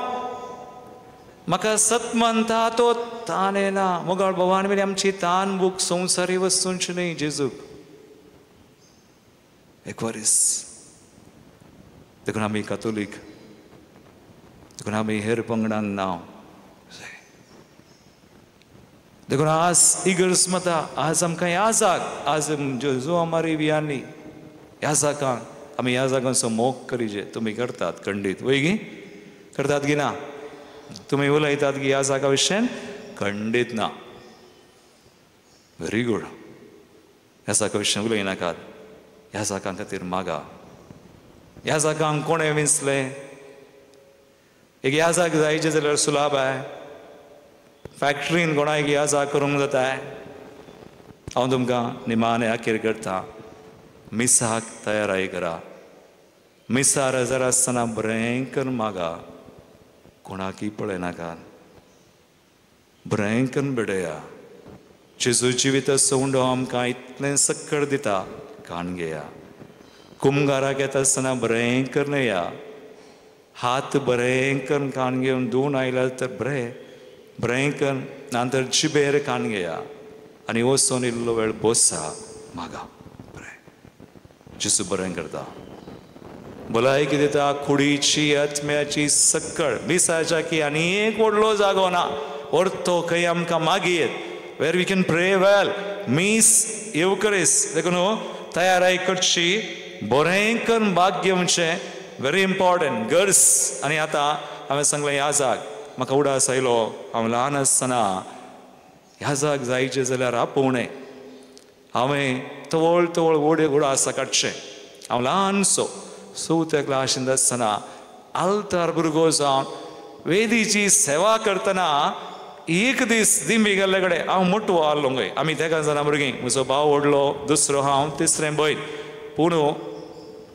म्हाका सतमानता तो तान येना. मोगाळ भवान मेरी आमची तान बूक संवसारी वस्तूंची न्ही, जेजूक एक वरीस. देखून आमी कातोलीक, देखून आमी हेर पंगडान नांव. देखून आज इगर्स मता, आज आमकां ह्या जाग, आज जेजू आमारी वियांनी ह्या जागांक आमी ह्या जागांचो मोग करीचे तुमी करतात खंडीत वय गी करतात की ना तुमी उलयतात की ह्या जागा विशयन खंडीत ना व्हेरी गूड ह्या जागा विशयन उलयनाकात ह्या जागां खातीर मागा ह्या जागांक कोणें विंचले एक ह्या जाग जायचे जाल्यार सुलाब आहे फॅक्टरीन कोणाक ह्या जाग करूंक जाता हांव तुमकां निमाणे अखेर करता मिसाक तयाराई करा मिसार हजर आसतना बरें करून मागा कोणाकय पळयनाकात बरें करून बेडया जेजू जिवीत सोंडो आमकां इतलें सक्कळ दिता काण घेया कुमगाराक येता आसतना बरें करून या हात बरें करून काण घेवन धुवन आयल्यार तर बरें करून नंतर जिबेर काण घेया आनी वचून इल्लो वेळ बसा मागा बरें जेजू बरें करता भलायकी दिता कुडीची आत्म्याची सक्कळ मिसाच्या की आनी एक व्हडलो जागो ना व्हरतो खंय आमकां मागीर वेर वी कॅन प्रे वेल मीस येवकरीस देखून तयाराई करची बरें करून भाग घेवचें व्हेरी इम्पॉर्टंट गरज आनी आतां हांवें सांगलें ह्या जाग म्हाका उडास आयलो हांव ल्हान आसतना ह्या जाग जायचे जाल्यार आपोवणें हांवें तवळ तवळ उडास काडचें हांव ल्हानसो चवथ्या क्लासींत आसतना आल्तार भुरगो जावन वेदीची सेवा करतना एक दीस दिंबी गेल्ले कडेन हांव मोठो आहलो खंय आमी 13 जाणां भुरगीं म्हजो भाव व्हडलो दुसरो हांव तिसरें भयण पूण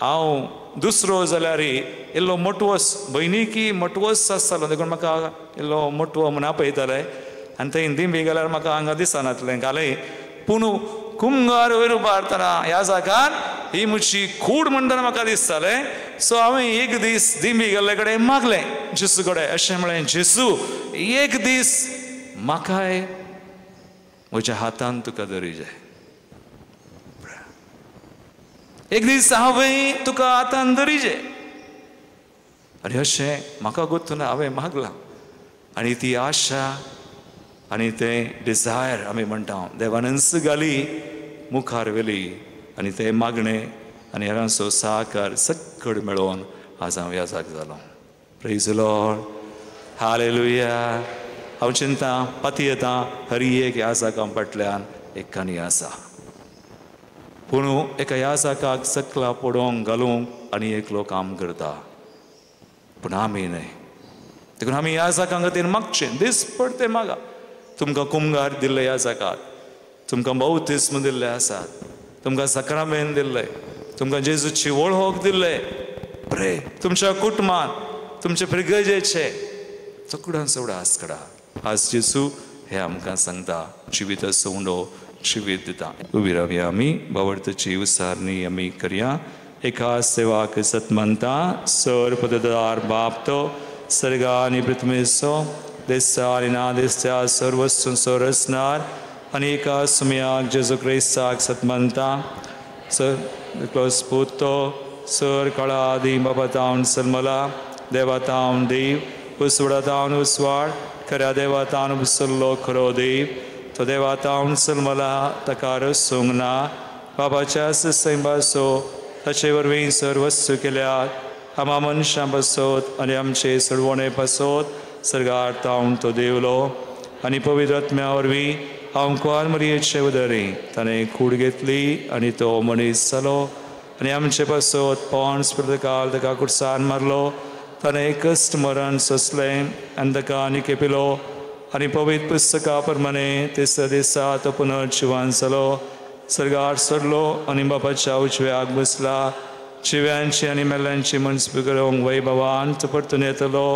हांव दुसरो जाल्यार इल्लो मोटवस भयणीकी मोटवस आसतालो देखून म्हाका इल्लो मोटवो म्हूण आपयताले आनी थंय दिंबी गेल्यार म्हाका हांगा दिसनातलें घालय पूण कुमगार वयर उबारतना ह्या जागार ही म्हजी कूड म्हणटना म्हाका दिसतालें सो हांवें एक दीस दिंबी गेल्ले कडेन मागलें जेजू कडेन अशें म्हळें जेजू एक दीस म्हाकाय म्हज्या हातान तुका धरिचें एक दीस हांवें तुका हातान धरिचें आनी अशें म्हाका गोतून हांवें मागलां आनी ती आशा आनी तें डिझायर आमी म्हणटा देवानंस घाली मुखार व्हेली आनी तें मागणें आनी हांगाचो साकार सक्कड मेळोवन आज हांव ह्या जाग जालो प्रेज द लॉर्ड हालेलुया हांव चिंता पाती येता हरी एक ह्या जागां फाटल्यान एक काणी आसा पूण एका ह्या जागाक सकला पडोवंक घालूंक आनी एकलो काम करता पूण आमी न्हय देखून आमी ह्या जागां खातीर मागचें दीस पडते मागा तुमकां कुमगार दिल्ले ह्या जागाक तुमकां बौतिस्म दिल्ले आसात तुमकां सक्रामेंत दिल्ले तुमकां जेजूची वळख दिल्ले प्रे तुमच्या कुटुंबान तुमचे प्रिगजेचे चकडान चवडा आसकडा आज जेजू हे आमकां सांगता जिवीत सोंडो जिवीत दिता उबी रावया आमी बावडतेची उसारणी आमी करया एका सेवाक सत म्हणटा सर पददार बाप तो सर्गा आनी पृथ्वीचो दिसता आनी ना दिसता सर्वस्व रचणार आनी एका सुमयाक जेजू क्रिस्ताक सत म्हणटा सर क्लोज पुतो सर कळा आदी बाबा तावन सल्मला देवा तावन देव उसवडा तावन उसवाड खऱ्या देवा तावन उसल्लो खरो देव तो देवा तावन सल्मला ताका रसूंक ना बाबाच्या सैंबासो ताचे वरवीं सर्वस्व केल्यात आमा मनशां बसोत आनी आमचे सडवणे बसोत सर्गार तावन तो देवलो आनी पवित्र आत्म्या वरवीं हांव कुंवार मरियेचे उदरी ताणें कूड घेतली आनी तो मनीस जालो आनी आमचे बसोत पोंस प्रतकाल ताका कुडसान मारलो ताणें कश्ट मरण सोंसलें आनी ताका आनी केपिलो आनी पवित्र पुस्तका प्रमाणे तिसऱ्या दिसा तो पुनर्जिवान जालो सर्गार सडलो आनी बापाच्या उजव्याक बसला जिव्यांची आनी मेल्यांची मनसबी करूंक वैभवान तो परतून येतलो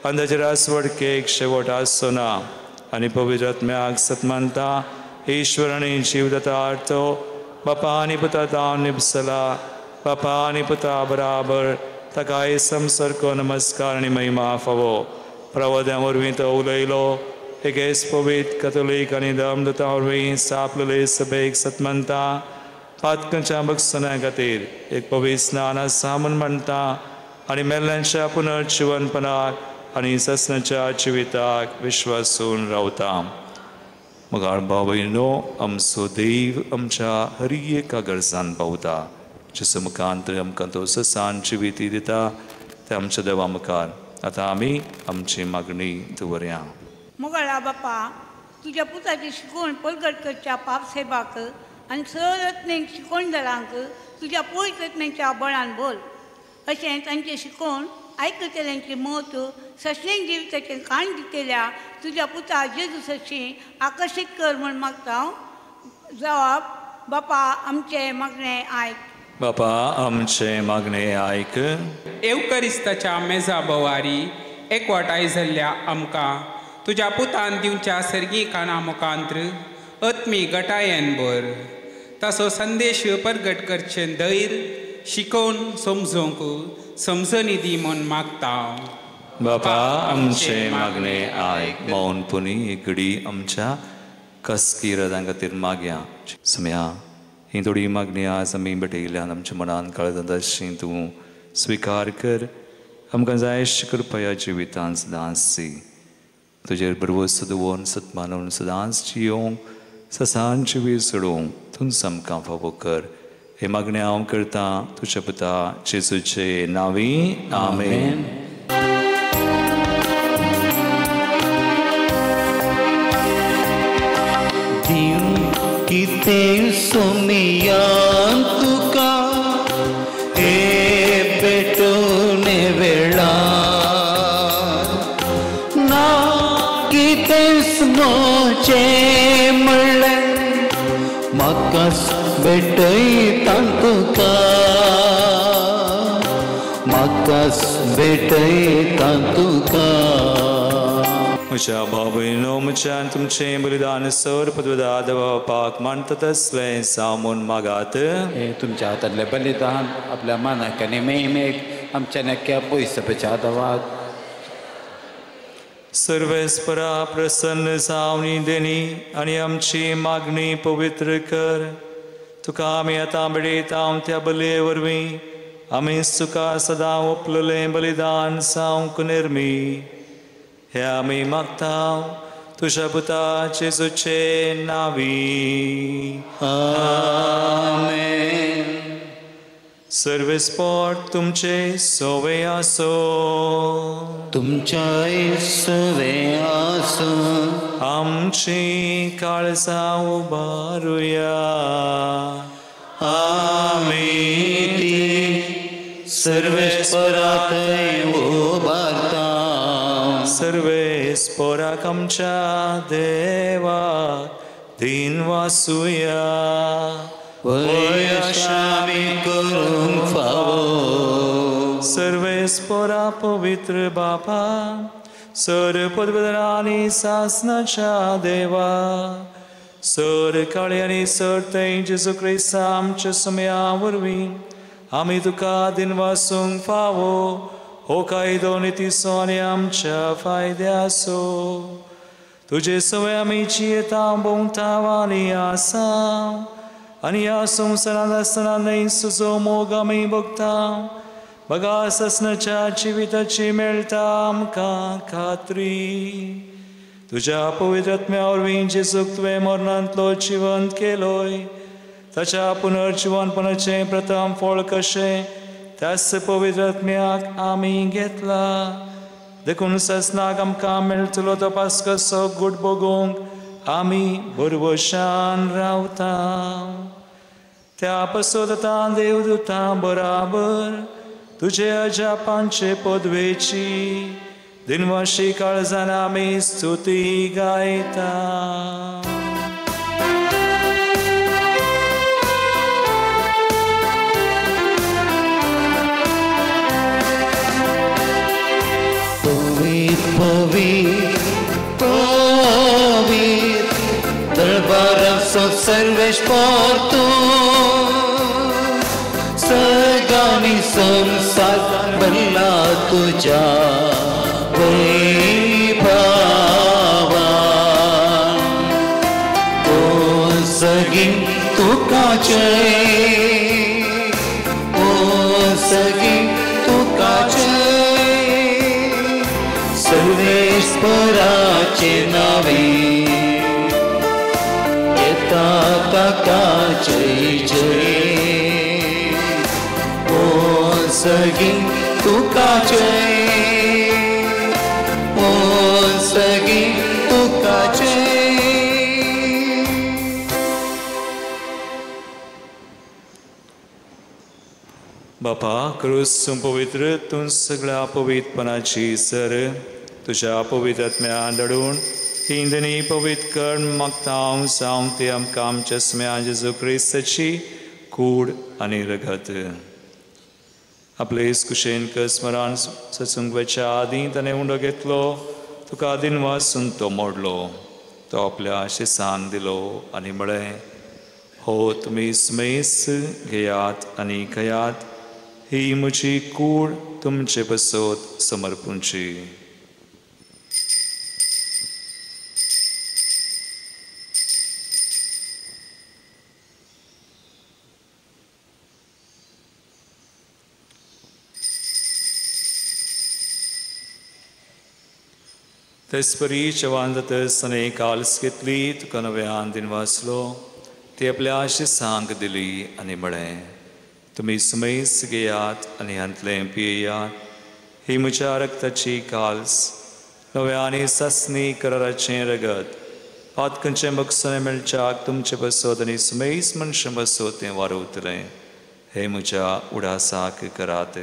आनी ताचे रासवडकेक शेवट आसचो ना आनी पवित्र आत्म्याक सत मानता ईश्वर आनी जीव दाता तो बापा आनी पुता तावन निपसला बापा आनी पुता बराबर ताकाय समसारको नमस्कार आनी महिमा फावो प्रवद्यां वरवीं तो उलयलो एकेच पवित्र कॅथोलीक आनी धर्मदूतां वरवीं स्थापलेले सभेक सत मानता पातकांच्या भक्षणा खातीर एक पवित्र स्नान आसा म्हूण म्हणटा आनी मेल्ल्यांच्या पुनर्जिवनपणाक आनी ससनाच्या जिविताक विश्वासून रावता मोगाळ भाव भयणो आमचो देव आमच्या हर एका गरजान पावता जेसू मुखांतर आमकां तो ससांची विधी दिता ते आमच्या देवा मुखार आतां आमी आमची मागणी दवरया. मोगळा बापा, तुज्या पुताची शिकवण पलगट करच्या पाप सेवाक आनी सरत्नेक शिकवणदारांक तुज्या पवित्रत्नेच्या बळान बोल. अशें तांचे शिकवण आयकतल्यांची मत सशें जिविताचें काण दितेल्या तुज्या पुता जेजू सशी आकर्शीत कर म्हूण मागता. जवाब, बापा आमचे मागणें आयक. बापा आमचे मागणें आयक. एवकरिस्ताच्या मेजा बोवारी एकवटाय जाल्ल्या आमकां तुज्या पुतान दिवच्या सर्गी काना मुखांत्र आत्मी गटायेन भर. ताचो संदेश परगट करचें धैर्य शिकोवन समजूंक समजणी दी म्हूण मागता. बापा आमचे मागणें आयक. मौनपणी एक घडी आमच्या कसकी रदां खातीर मागया. सम्या ही थोडी मागणी आज आमी भेटयल्यान आमच्या मनान कळटा तशी तूं स्विकार कर. आमकां जाय अशी कृपया जिवितांत सदांच दी. तुजेर बरवस्त दवरून सत्मानून सदांच जियोंक ससांची वीर सोडूंक थंच आमकां फावो कर. हे मागणें हांव करतां तुज्या पुता जेजूचे नांवी. आमेन. कितें सोमियान तुका हे भेटून वेळा ना कितेंच मोचे म्हणलें म्हाकाच भेटयता तुका म्हाकाच भेटयता तुका. म्हज्या भाव भयणो म्हज्यान तुमचें बलिदान सर पदवदा देवापाक मानता तसलें सामून मागात. हे तुमच्या हातांतलें बलिदान आपल्या मानाक आनी मेहमेक आमच्या नक्क्या पयसपेच्या देवाक. सर्वेस्परा प्रसन्न जावनी देणी आनी आमची मागणी पवित्र कर. तुका आमी आतां बेडयता त्या बलये वरवीं आमी तुका सदां ओपलेलें बलिदान जावंक निर्मी. हे आमी मागता तुज्या पुता जेजूचे नांवी. आमेन. सर्वेस्पर तुमचे सोवे आसो. तुमच्याय सवे आसो. आमची काळजां उबारुया. आमी सर्वेस्पराकय उबारता. सर्वेस्पराक आमच्या देवाक दिन वासुया. वयशामी करूंक फावो. सर्वेस्परा पवित्र बापा सर पदवेदारांनी सासनाच्या देवा सर काळे आनी सर थंय जेजू क्रिस्त आमच्या समया वरवीं आमी तुका दिन वासूंक फावो. हो कायदो नितीसो आनी आमच्या फायद्याचो. तुजे सवय आमी जियेता भोंवता वाली आसा आनी ह्या संवसारांत आसतना न्हय सुजो मोग आमी भोगता. बगा ससनाच्या जिविताची मेळटा आमकां खात्री. तुज्या पवित्र आत्म्या वरवीं जेजूक तुवें मरणांतलो जिवंत केलोय. ताच्या पुनर्जिवनपणाचें प्रथम फळ कशें त्याच पवित्र आत्म्याक आमी घेतला. देखून ससनाक आमकां मेळटलो तो पास्कसो गूड भोगूंक आमी बरवशान रावता. त्या पसोदतां देवदूतां बराबर तुजे अजापांचे पदवेची दिनवाशी काळजान आमी स्तुती गायता. दरबाराचो सर्वेस्पर तूं सगळ्यांनी संसार भरला तुज्या वैभवान. ओ सगळीं तुका जय. ओ सगळीं तुका जय. सर्वेस्पराचे नावे येता ताका जय जय. सगी तुकाचे ओ सगी तुकाचे बापा क्रूस पवित्र तूं सगळ्या पवित्रपणाची सर तुझ्या पवित्र आत्म्यान दडून हिंदनी पवित्र कर मागता हांव जावं ते आमकां आमच्या स्म्या जेजू क्रिस्ताची कूड आनी रगत आपले कुशेन स्मरण सत्संगाच्या आदीं ताणें उंडो घेतलो तुका आदीन वाचून तो मोडलो तो आपल्या शिसांक दिलो आनी म्हळें हो तुमी स्मेस घेयात आनी खयात ही म्हजी कूड तुमचे बसत समर्पूंची तेसपरी चवान जातस ताणें काल्स घेतली तुका नव्यान दिन वाचलो ती आपल्या शिसांक दिली आनी म्हळें तुमी सुमैस घेयात आनी हांतलें पियेयात ही म्हज्या रक्ताची काल्स नव्यानी सासणी कराराचें रगत पात खंयचें बक्षणें मेळच्याक तुमचे बसत आनी सुमैस मनशां बसत तें वारवतलें हे म्हज्या उडासाक करात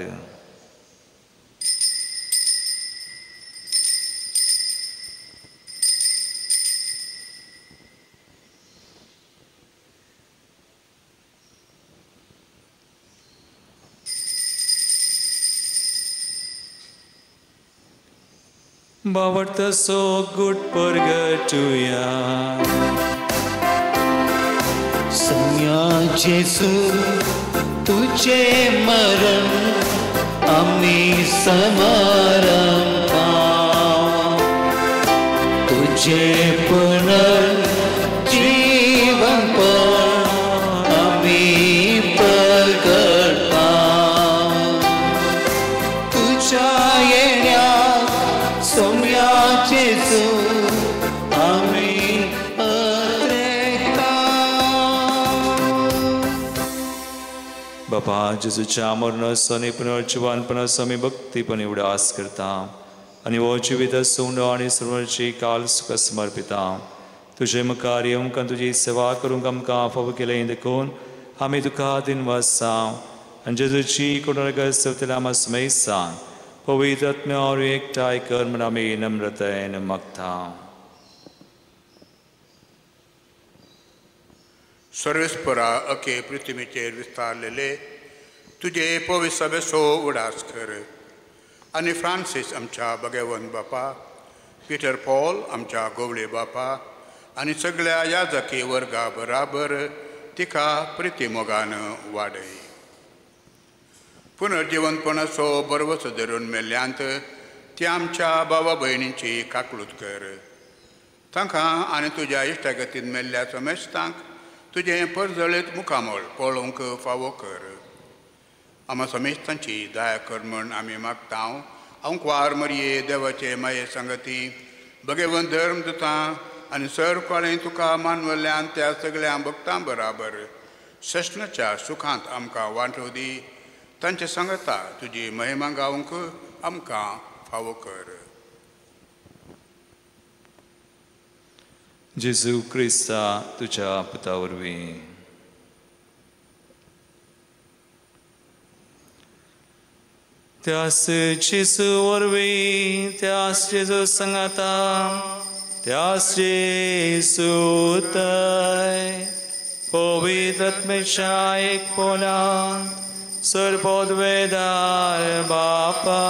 बावडता सो गुड परगटुया सम्या जेसू तुझे मरण आम्ही समारंभ तुझे पुनर्जीवन पण आम्ही प्रगट तुझ्या येण्यात सम्या जेसू आम्ही बापा जेजूच्या मरणाचो आनी पुनर्जीवनपणाचो आमी भक्तीपणी उडास करता आनी हो जिवीत सोंड आनी सर्वांची काल सुख समर्पिता तुजे मुखार येवंक तुजी सेवा करूंक आमकां फावो केलें देखून आमी तुका दिनवासा आनी जेजूची कुडरगत सवतल्या आमी स्मयसान पवित्र आत्म्यार एकठांय कर म्हण आमी नम्रतायेन मागता सर्वेस्परा अखे पृथ्वीचेर विस्तारलेले तुझे पवित्र सभेचो उडास कर आनी फ्रांसीस आमच्या भगवंत बापा पिटर पॉल आमच्या गोवळे बापा आनी सगळ्या याजकी वर्गा बराबर तिका प्रितीमोगान वाडय पुनर्जीवनपणाचो बरवस धरून मेल्ल्यांत ती आमच्या भावा भयणींची काकलूत कर तांकां आनी तुज्या इश्टागतीन मेल्ल्या मेस्तांक तुजें परजळीत मुखामळ पळोवंक फावो कर आमा समेस्तांची दया कर म्हण आमी मागता अंकवार मरये देवाचे माये संगती भगवंत धर्मदुतां आनी सर कोळें तुका मानवल्ल्यान त्या सगळ्या भक्तां बराबर सष्णाच्या सुखांत आमकां वांटो दी तांचे सांगता तुजी महिमा गावंक आमकां फावो कर जेजू क्रिस्ता तुझ्या पुता वरवीं त्यास जेजू वरवीं त्यास जेजू सांगाता त्यास जेजू तय पवित्र आत्म्याच्या एक पोलांत सर्वोद्वेदार बापा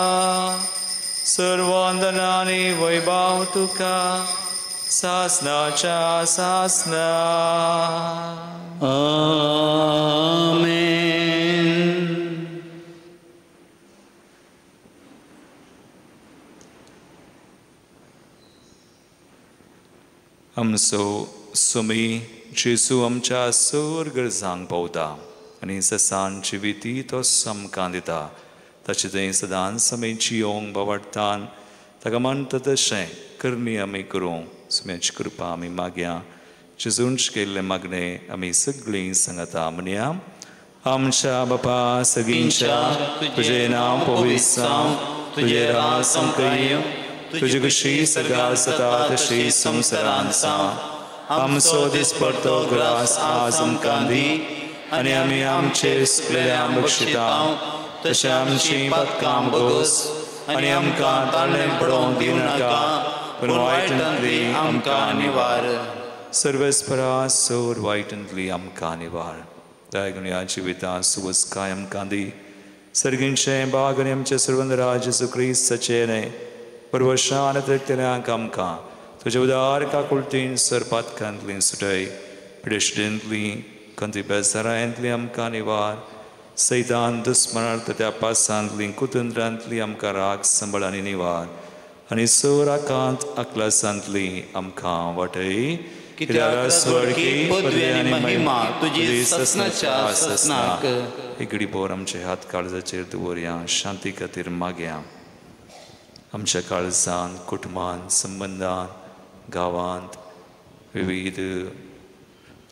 सर्ववंदनानी वैभव तुका सासनाच्या सासना आमेन आमचो सुमी जेजू आमच्या सर गरजांक पावता आनी ससान जिविती तो समकां दिता ताचे थंय सदांच समे जियोंक बावडटान ताका म्हणटा तशें करणी आमी करूं सुम्याची कृपा आमी मागया जेजून केल्लें मागणें आमी सगळीं सांगता म्हणया आमच्या बापा सगळींच्या तुझे नाव पवित्र जावं, तुझे राज संकय, तुझी कशी सगळा सता तशी संसारान जावं. आमचो दिसपडतो ग्रास आज आमकां दी, आनी आमी आमचे सुकलेल्यांक बक्षिता तशें आमची पातकां बोगोस, आनी आमकां ताळ्ळें पडोवंक दिनाका, पूण वायटांतली आमकां निवार. सर्वेस्परा सोर वायटांतली आमकां निवार. दयागुण्या जिवितां सुवस काय आमकां दी. सर्गींचे बाग आनी आमचे सर्वंदरा जेजू क्रिस्ताचे न्हय परवशान तृप्तिल्यांक आमकां तुजे उदार काकुळतीन सरपातकांतली सुटय. पिडेशडेंतली खंती बेजारांतली आमकां निवार. सैतान दुस्मरणार्थ त्या पासांतली कुतंत्रांतली आमकां राग संबळ आनी निवार. आनी सोराकांत अकलासांतली आमकां वाटय. कित्याक स्वर्गी पदवी आनी महिमा तुजी ससनाच्या ससनाक. एक घडीभर आमचे हात काळजाचेर दवरया, शांती खातीर मागया. आमच्या काळजांत, कुटुंबांत, संबंदांत, गांवांत, विविध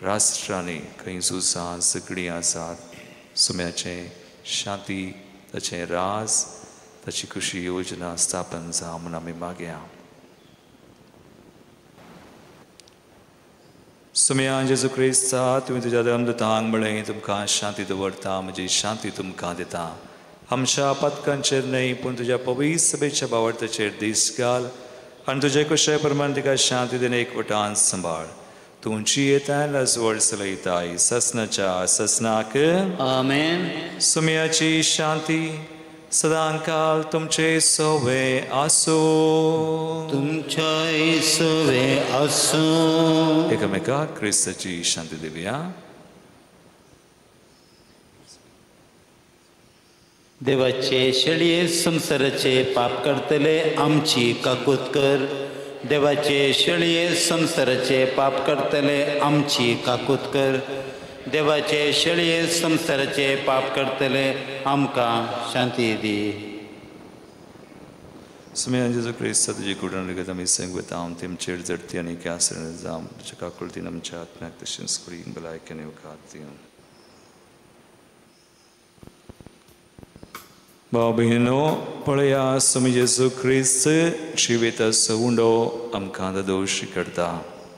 राष्ट्रांनी खंय झुजां झगडीं आसात. सुम्याचे शांती, ताचें राज, ताची खुशी योजना स्थापन जावं म्हूण आमी मागया. सुम्या जेजू क्रिस्ता तुवें तुज्या दमदतांक म्हळें तुमकां शांती दवरता, म्हजी शांती तुमकां दिता. आमच्या पातकांचेर न्हय पूण तुज्या पवित्र सभेच्या बावरताचेर दीस घाल आनी तुजे कुशे प्रमाण तिका शांती दिन एकवटान सांबाळ. तुमची येताय लाजवड चलयताय ससनाच्या ससनाक. आमेन. सुम्याची शांती सदां काल तुमचे सोवे आसो. तुमच्या सोवे आसो. एकामेकाक क्रिस्ताची शांती दिवया. देवाचे शेळये संसाराचे पाप करतले आमची काकूत कर. देवाचे शेळये संसाराचे पाप करतले आमची काकूत कर. देवाचे शेळये संसाराचे पाप करतले आमकां शांती दी. सुम्या जेजू क्रिस्ता तुजी कुडण लेगीत आमी संगवता हांव तेमचेर जडती आनी क्यासर जावं तुज्या काकुळतीन आमच्या आत्म्याक तशेंच करी भलायकेन येवकार दिवन. भाव भयणीनो, पळया सुमी जेजू क्रिस्त जिविता सवुंडो आमकां दोशी करता.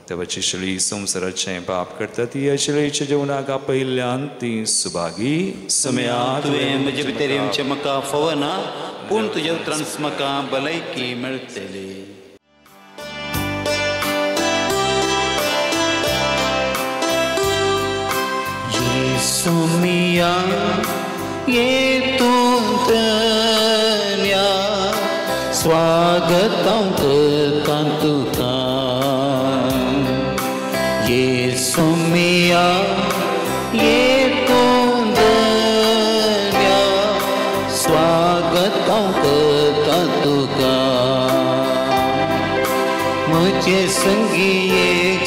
देवाची शेळी संसाराचें पाप करता ती ह्या शेळयेच्या जेवणाक आपयल्ल्यान ती सुभागी. सुम्या तुवें म्हजे भितर येवचें म्हाका फवना, पूण तुज्या उतरान म्हाका भलायकी मेळटली. सुमिया येतून तन्या स्वागतां करता तुका. येसुमिया येतून तन्या स्वागतां करता तुका. म्हजे संगी एक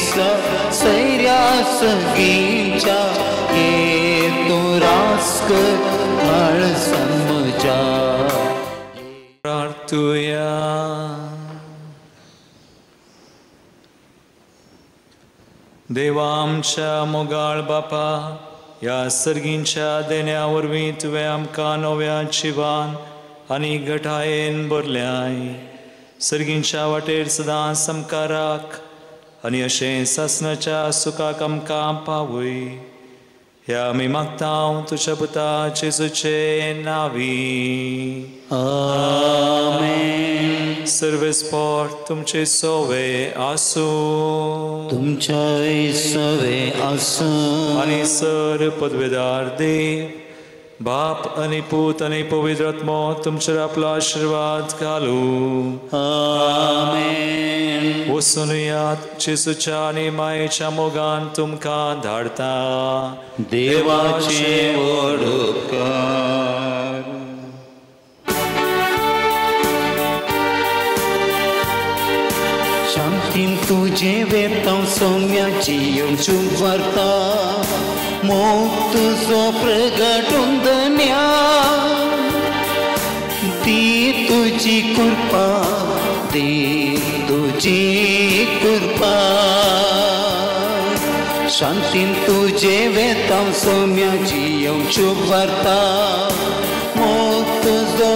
सैऱ्या संगीच्या येतून रास कर काळजान म्हज्या. प्रार्थुया. देवा आमच्या मोगाळ बापा, ह्या सर्गींच्या देण्या वरवीं तुवें आमकां नव्या जिवान आनी घटायेन भरल्याय. सर्गींच्या वाटेर सदां आमकां राख आनी अशें सासणाच्या सुखाक आमकां पावय. ह्या आमी मागता तुज्या पुता जेजूचे नांवी. आमेन. सर्वेस्पोर तुमचे सोवे आसूं. तुमच्या सोवे आसूं. आनी सर पदवेदार देव बाप आनी पूत आनी पवित्र आत्मो तुमचेर आपलो आशिर्वाद घालूं. आमेन. वचून यात जेजूच्या आनी मायेच्या मोगान तुमकां धाडता. देवाचे व्हड उपकार. शांतीन तुजें वेतां सौम्याची येवची वार्ता. मोग तुजो प्रगटून धन्या. दी तुजी कृपा, दी तुजी कृपा. शांतीन तुझे वेतां सोम्याची येवच्यो वार्ता मोग तुजो